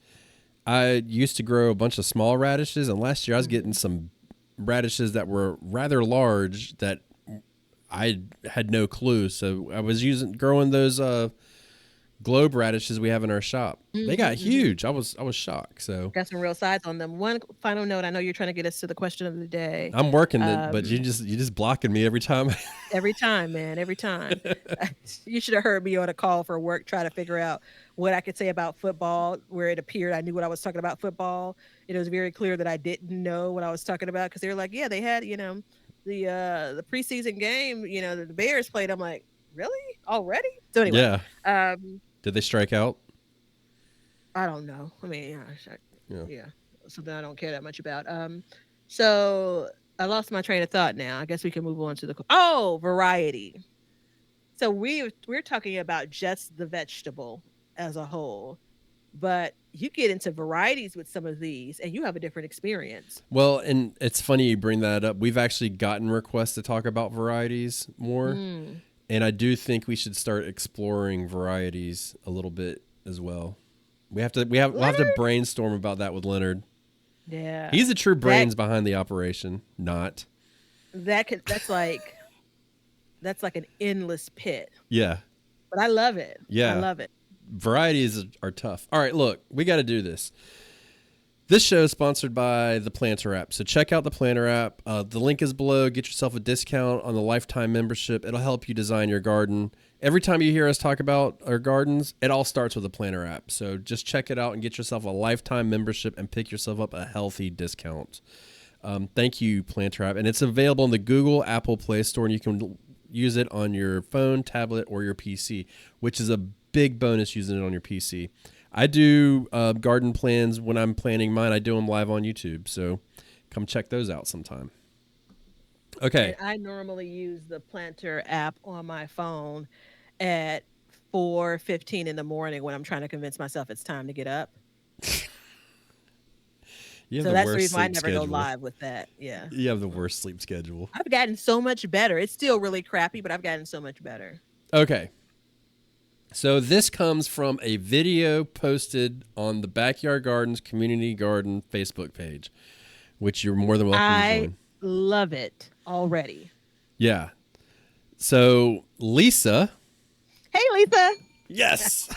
I used to grow a bunch of small radishes, and last year I was getting Mhm. some radishes that were rather large that I had no clue. So I was growing those globe radishes we have in our shop. They got Mhm, mhm. huge. I was shocked. So Got some real sides on them. One final note, I know you're trying to get us to the question of the day. I'm working it, but Um, you just blocking me every time. every time, man, every time. You should have heard me on a call for work trying to figure out what I could say about football, where it appeared I knew what I was talking about football. It was very clear that I didn't know what I was talking about because they were like, "Yeah, they had, the preseason game, the Bears played." I'm like, "Really? Already?" So anyway, Yeah. um, Did they strike out? I don't know. I mean, yeah, Yeah. yeah, something I don't care that much about. So I lost my train of thought now. I guess we can move on to variety. So we're talking about just the vegetable as a whole, but you get into varieties with some of these, and you have a different experience. Well, and it's funny you bring that up. We've actually gotten requests to talk about varieties more, Mm, and I do think we should start exploring varieties a little bit as well. We'll have to Leonard, brainstorm about that with Leonard. yeah, He's the true that brains behind the operation, not. that's like an endless pit, Yeah. but I love it. I Yeah. love it. Varieties are tough. All right, look, we got to do this. This show is sponsored by the Planter app. So check out the Planter app. The link is below. Get yourself a discount on the lifetime membership. It'll help you design your garden. Every time you hear us talk about our gardens, it all starts with the Planter app. So just check it out and get yourself a lifetime membership and pick yourself up a healthy discount. Thank you, Planter app. And it's available in the Google Apple Play Store, and you can use it on your phone, tablet, or your PC, which is a big bonus using it on your PC. I do garden plans when I'm planning mine. I do them live on YouTube, so come check those out sometime. And Okay. I normally use the Planter app on my phone at 4:15 in the morning when I'm trying to convince myself it's time to get up. You have So the that's the worst reason why I sleep never go schedule. live with that. Yeah. You have the worst sleep schedule. I've gotten so much better. It's still really crappy, but I've gotten so much better. Okay. So this comes from a video posted on the Backyard Gardens Community Garden Facebook page, which you're more than welcome to I join. love it already. Yeah. So Lisa, Hey, Lisa. yes.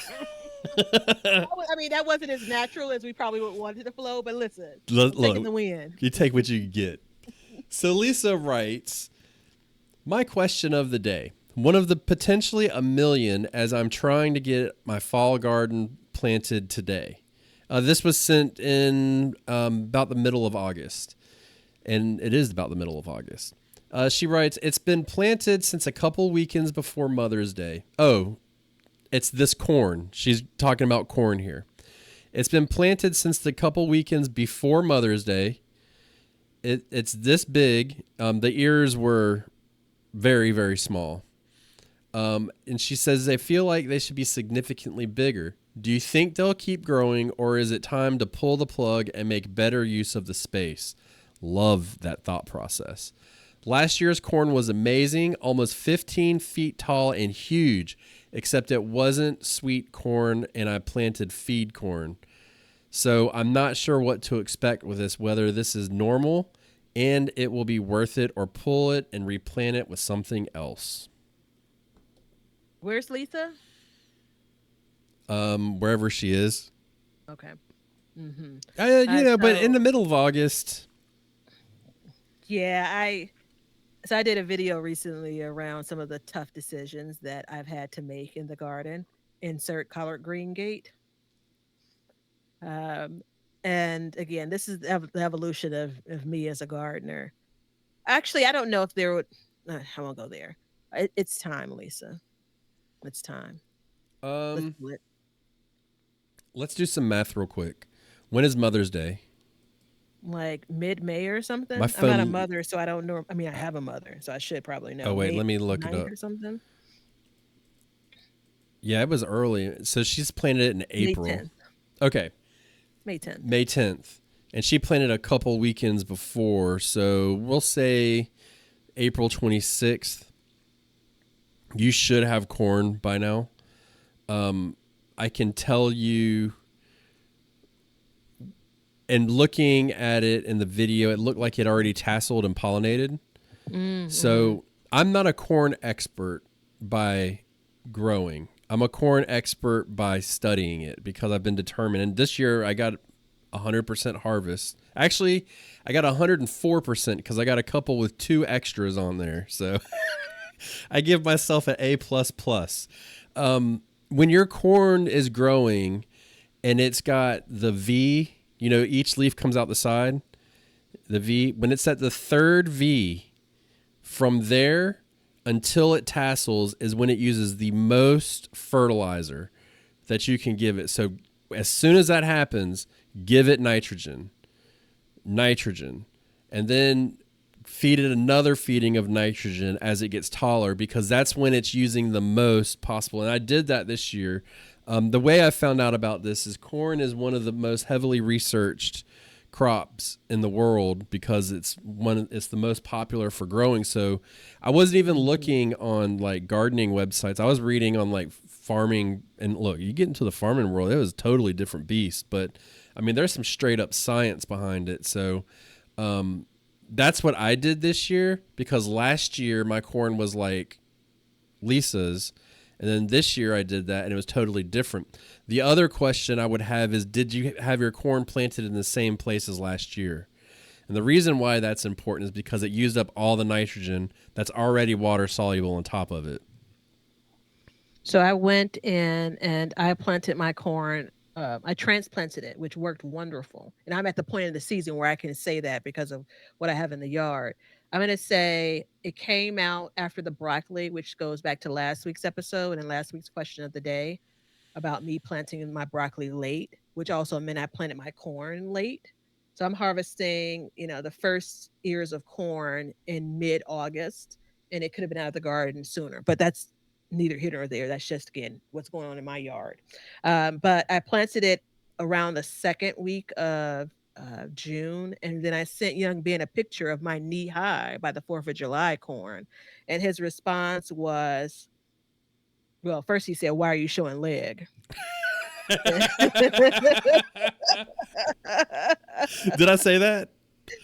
I mean, that wasn't as natural as we probably would want it to flow, but listen, I'm taking Look, the win. you take what you get. So Lisa writes, my question of the day. One of the potentially a million as I'm trying to get my fall garden planted today. This was sent in about the middle of August, and it is about the middle of August. She writes, it's been planted since a couple weekends before Mother's Day. Oh, it's this corn. She's talking about corn here. It's been planted since the couple weekends before Mother's Day. It's this big. The ears were very, very small. And she says they feel like they should be significantly bigger. Do you think they'll keep growing, or is it time to pull the plug and make better use of the space? Love that thought process. Last year's corn was amazing, almost 15 feet tall and huge, except it wasn't sweet corn and I planted feed corn. So I'm not sure what to expect with this, whether this is normal and it will be worth it, or pull it and replant it with something else. Where's Lisa? Wherever she is. Okay. Mm-hmm. But in So the middle of August. yeah, I did a video recently around some of the tough decisions that I've had to make in the garden. Insert collard green gate. Um, and again, this is the evolution of me as a gardener. Actually, I don't know if there would. I won't go there. It's time, Lisa. It's time. Let's Um, do it. let's do some math real quick. When is Mother's Day? Like mid-May or My something. I'm not a phone. mother, so I don't know. I mean, I have a mother, so I should probably Oh know. wait, May let me look it 9th up. or something. Yeah, it was early. So she's planted it in May April. 10th. Okay, May 10th. May 10th, and she planted a couple weekends before. So we'll say April 26th. You should have corn by now. I can tell you, and looking at it in the video, it looked like it already tasseled and pollinated. Mm-hmm. So I'm not a corn expert by growing. I'm a corn expert by studying it because I've been determined. And this year I got 100% harvest. Actually, I got 104% because I got a couple with two extras on there. So I give myself an A plus plus. When your corn is growing and it's got the V, each leaf comes out the side. The V, when it's at the third V, from there until it tassels is when it uses the most fertilizer that you can give it. So as soon as that happens, give it nitrogen, and then feed it another feeding of nitrogen as it gets taller, because that's when it's using the most possible. And I did that this year. The way I found out about this is corn is one of the most heavily researched crops in the world because it's the most popular for growing. So I wasn't even Mm-hmm. looking on like gardening websites. I was reading on like farming, and look, you get into the farming world, it was a totally different beast. But I mean, there's some straight up science behind it. So that's what I did this year, because last year my corn was like Lisa's, and then this year I did that and it was totally different. The other question I would have is, did you have your corn planted in the same place as last year? And the reason why that's important is because it used up all the nitrogen that's already water soluble on top of it. So I went in and I planted my corn. I transplanted it, which worked wonderful. And I'm at the point of the season where I can say that because of what I have in the yard. I'm going to say it came out after the broccoli, which goes back to last week's episode and last week's question of the day about me planting my broccoli late, which also meant I planted my corn late. So I'm harvesting, the first ears of corn in mid-August, and it could have been out of the garden sooner, but that's neither here nor there. That's just again what's going on in my yard. But I planted it around the second week of June, and then I sent Young Ben a picture of my knee high by the 4th of July corn, and his response was, Well, first he said, "Why are you showing leg?" Did I say that?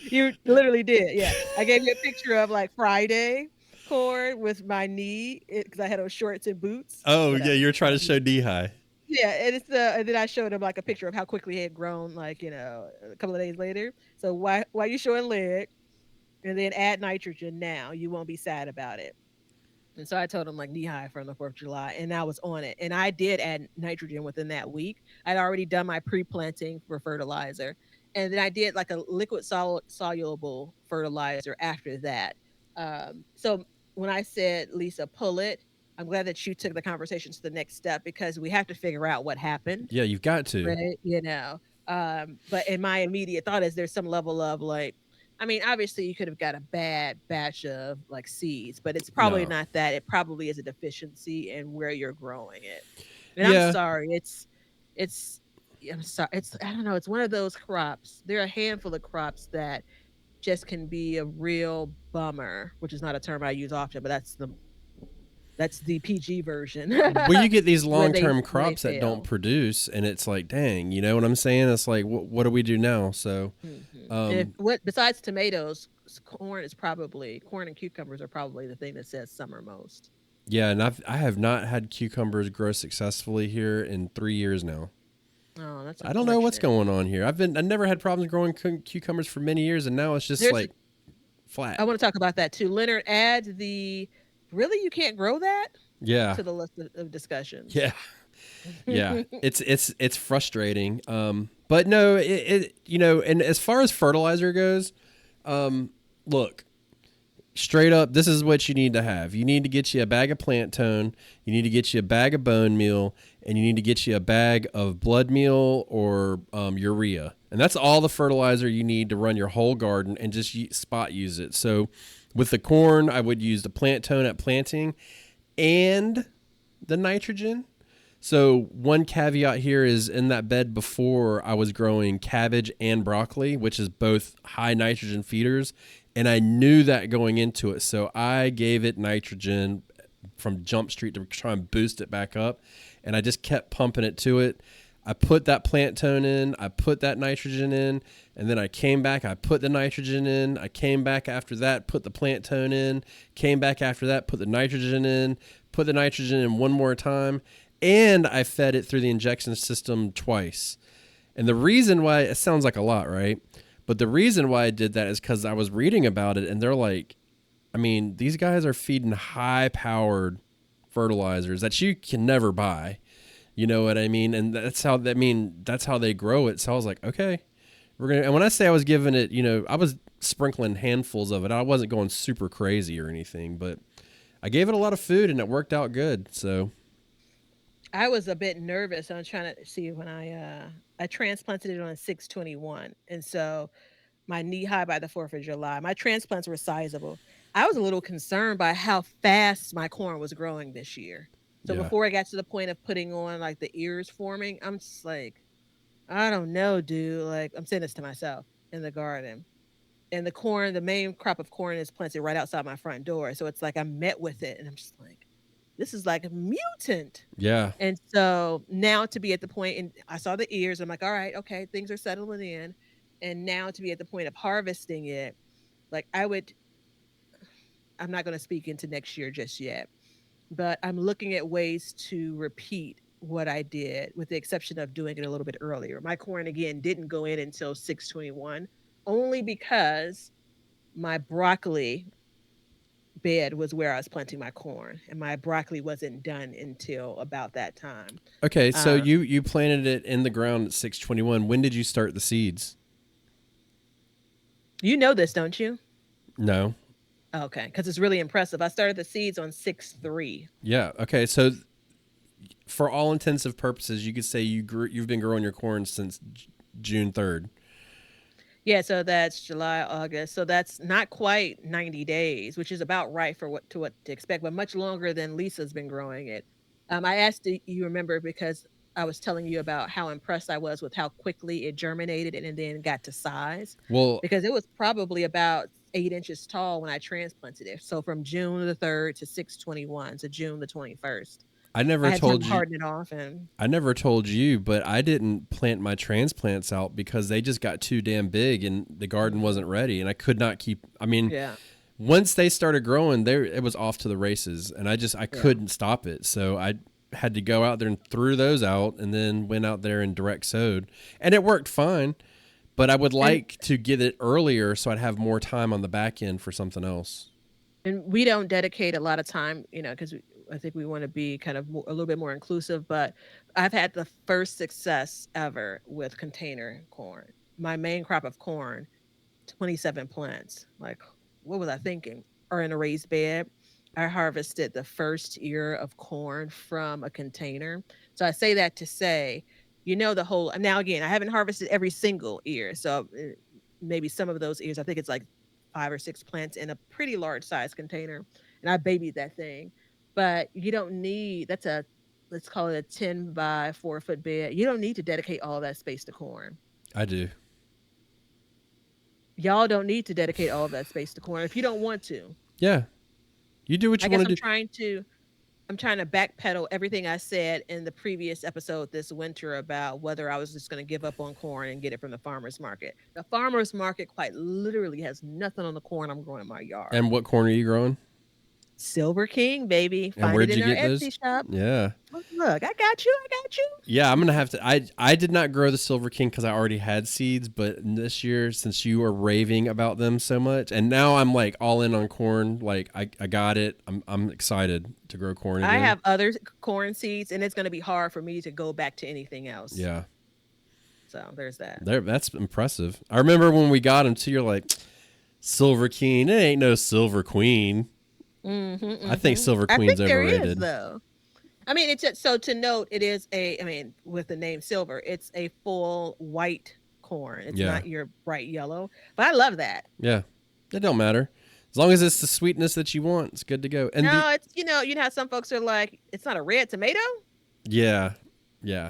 You literally did, yeah. I gave you a picture of, like, Friday corn with my knee, because I had on shorts and boots, Oh, yeah, whatever, you're trying to knee. show knee high. Yeah, and and then I showed him, like, a picture of how quickly it had grown, like, a couple of days later. So, "Why you showing leg? And then add nitrogen now, you won't be sad about it." And so I told him, like, knee high from the 4th of July, and I was on it. And I did add nitrogen within that week. I'd already done my pre-planting for fertilizer, and then I did, like, a liquid soluble fertilizer after that. So when I said, "Lisa, pull it," I'm glad that you took the conversation to the next step because we have to figure out what happened. Yeah, you've got to. Right, but in my immediate thought is there's some level of, like, I mean, obviously, you could have got a bad batch of, like, seeds, but it's probably No. not that, it probably is a deficiency in where you're growing it. And I'm Yeah. sorry, it's I'm sorry, it's I don't know, it's one of those crops. There are a handful of crops that just can be a real bummer, which is not a term I use often, but that's the PG version Well, you get these when they long-term when they crops that don't fail. produce, and it's like, dang, you know what I'm saying? It's like, what do we do now? So, Mhm. If um, what besides tomatoes, corn and cucumbers are probably the thing that says summer most. yeah, and I have not had cucumbers grow successfully here in 3 years now. Oh, that's I don't know what's unfortunate. going on here. I never had problems growing cucumbers for many years, and now it's just There's like flat. I wanna talk about that too. Leonard, add "Really, you can't grow that?" Yeah, to the list of discussions. yeah, yeah. It's frustrating. But no, and as far as fertilizer goes, look, straight up, this is what you need to have. You need to get you a bag of plant tone, you need to get you a bag of bone meal, and you need to get you a bag of blood meal or urea. And that's all the fertilizer you need to run your whole garden and just spot use it. So with the corn, I would use the plant tone at planting and the nitrogen. So one caveat here is in that bed before I was growing cabbage and broccoli, which is both high nitrogen feeders, and I knew that going into it. So I gave it nitrogen from Jump Street to try and boost it back up, and I just kept pumping it to it. I put that plant tone in, I put that nitrogen in, and then I came back, I put the nitrogen in, I came back after that, put the plant tone in, came back after that, put the nitrogen in, put the nitrogen in one more time, and I fed it through the injection system twice. And the reason why, it sounds like a lot, right? But the reason why I did that is because I was reading about it, and they're like, I mean, these guys are feeding high powered fertilizers that you can never buy. You know what I mean? And that's how they grow it. So I was like, okay, we're gonna. And when I say I was giving it, I was sprinkling handfuls of it. I wasn't going super crazy or anything, but I gave it a lot of food and it worked out good. So I was a bit nervous. I'm trying to see when I transplanted it on 6/21, and so my knee high by the 4th of July. My transplants were sizable. I was a little concerned by how fast my corn was growing this year. So yeah, before I got to the point of putting on like the ears forming, I'm just like, I don't know, dude. Like I'm saying this to myself in the garden. And the main crop of corn is planted right outside my front door. So it's like I met with it and I'm just like, this is like a mutant. yeah. And so now to be at the point, and I saw the ears, I'm like, all right, okay, things are settling in. And now to be at the point of harvesting it, like I'm not going to speak into next year just yet, but I'm looking at ways to repeat what I did with the exception of doing it a little bit earlier. My corn again didn't go in until 6/21 only because my broccoli bed was where I was planting my corn and my broccoli wasn't done until about that time. Okay, so Um, you planted it in the ground at 621. When did you start the seeds? you know this, don't you? No. Okay, because it's really impressive. I started the seeds on 6/3. Yeah. Okay. So for all intensive purposes, you could say you've been growing your corn since June 3rd. Yeah, so that's July, August. So that's not quite 90 days, which is about right for what to expect, but much longer than Lisa's been growing it. I asked you remember because I was telling you about how impressed I was with how quickly it germinated and then got to size Well, because it was probably about 8 inches tall when I transplanted it. So from June the 3rd to 6/21 to June the 21st. I I never had time told to you. harden it off, and I never told you, but I didn't plant my transplants out because they just got too damn big and the garden mhm, wasn't ready, and I could not keep. I mean, yeah, once they started growing, there it was off to the races, and I yeah. couldn't stop it. So I had to go out there and threw those out, and then went out there and direct sowed, and it worked fine. But I would And like to get it earlier so I'd have more time on the back end for something else. and we don't dedicate a lot of time, because I think we want to be kind of a little bit more inclusive. But I've had the first success ever with container corn. My main crop of corn, 27 plants. Like, what was I thinking? Or in a raised bed. I harvested the first ear of corn from a container. So I say that to say, the whole, now again, I haven't harvested every single ear. So maybe some of those ears, I think it's like 5 or 6 plants in a pretty large size container. And I babied that thing. But you don't need, let's call it a 10 by 4 foot bed. You don't need to dedicate all that space to corn. I do. Y'all don't need to dedicate all of that space to corn if you don't want to. Yeah, you do what I you guess want to do. I'm trying to backpedal everything I said in the previous episode this winter about whether I was just going to give up on corn and get it from the farmers market. The farmers market quite literally has nothing on the corn I'm growing in my yard. And what corn are you growing? Silver King, baby. And Find it where'd you in our get those? Etsy shop. Yeah. Look, I got you. I got you. Yeah, I'm gonna have to. I did not grow the Silver King because I already had seeds, but this year, since you were raving about them so much, and now I'm like all in on corn. Like I got it. I'm excited to grow corn I again. have other corn seeds, and it's going to be hard for me to go back to anything else. Yeah, So there's that. that's impressive. I remember when we got them too. You're like Silver King. It ain't no Silver Queen. I think Mhm. Silver I Queen's think there is overrated. though. I mean, it's so to note, it is I mean, with the name silver, it's a full white corn. It's Yeah, not your bright yellow. But I love that. yeah. It don't matter as long as it's the sweetness that you want. It's good to go. And the No, it's how some folks are like, it's not a red tomato. yeah, yeah.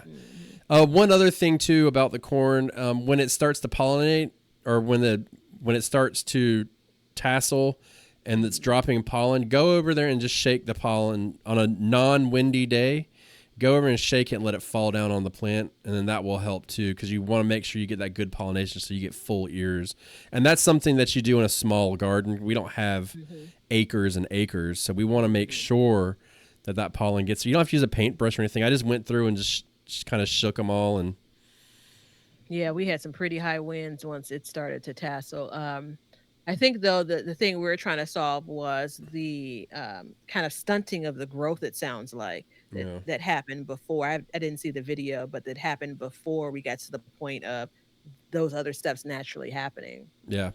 Mhm. One other thing too about the corn, when it starts to pollinate, or when it starts to tassel, and it's dropping pollen, go over there and just shake the pollen on a non-windy day. Go over and shake it and let it fall down on the plant, and then that will help too, because you want to make sure you get that good pollination so you get full ears. And that's something that you do in a small garden. We don't have Mhm. acres and acres, so we want to make sure that pollen gets. You don't have to use a paintbrush or anything. I just went through and just kind of shook them all, and Yeah, we had some pretty high winds once it started to tassel. I think though the thing we were trying to solve was the kind of stunting of the growth. It sounds like you that know, that happened before. I didn't see the video, but that happened before we got to the point of those other steps naturally happening. yeah.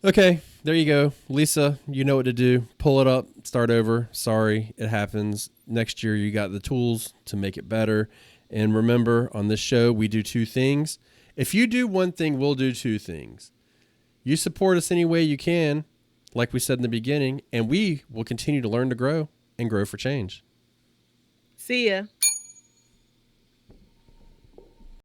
Okay, there you go. Lisa, you know what to do. Pull it up, start over. Sorry, it happens. Next year, you got the tools to make it better. And remember, on this show, we do two things. If you do one thing, we'll do two things. You support us any way you can, like we said in the beginning, and we will continue to learn to grow and grow for change. See ya.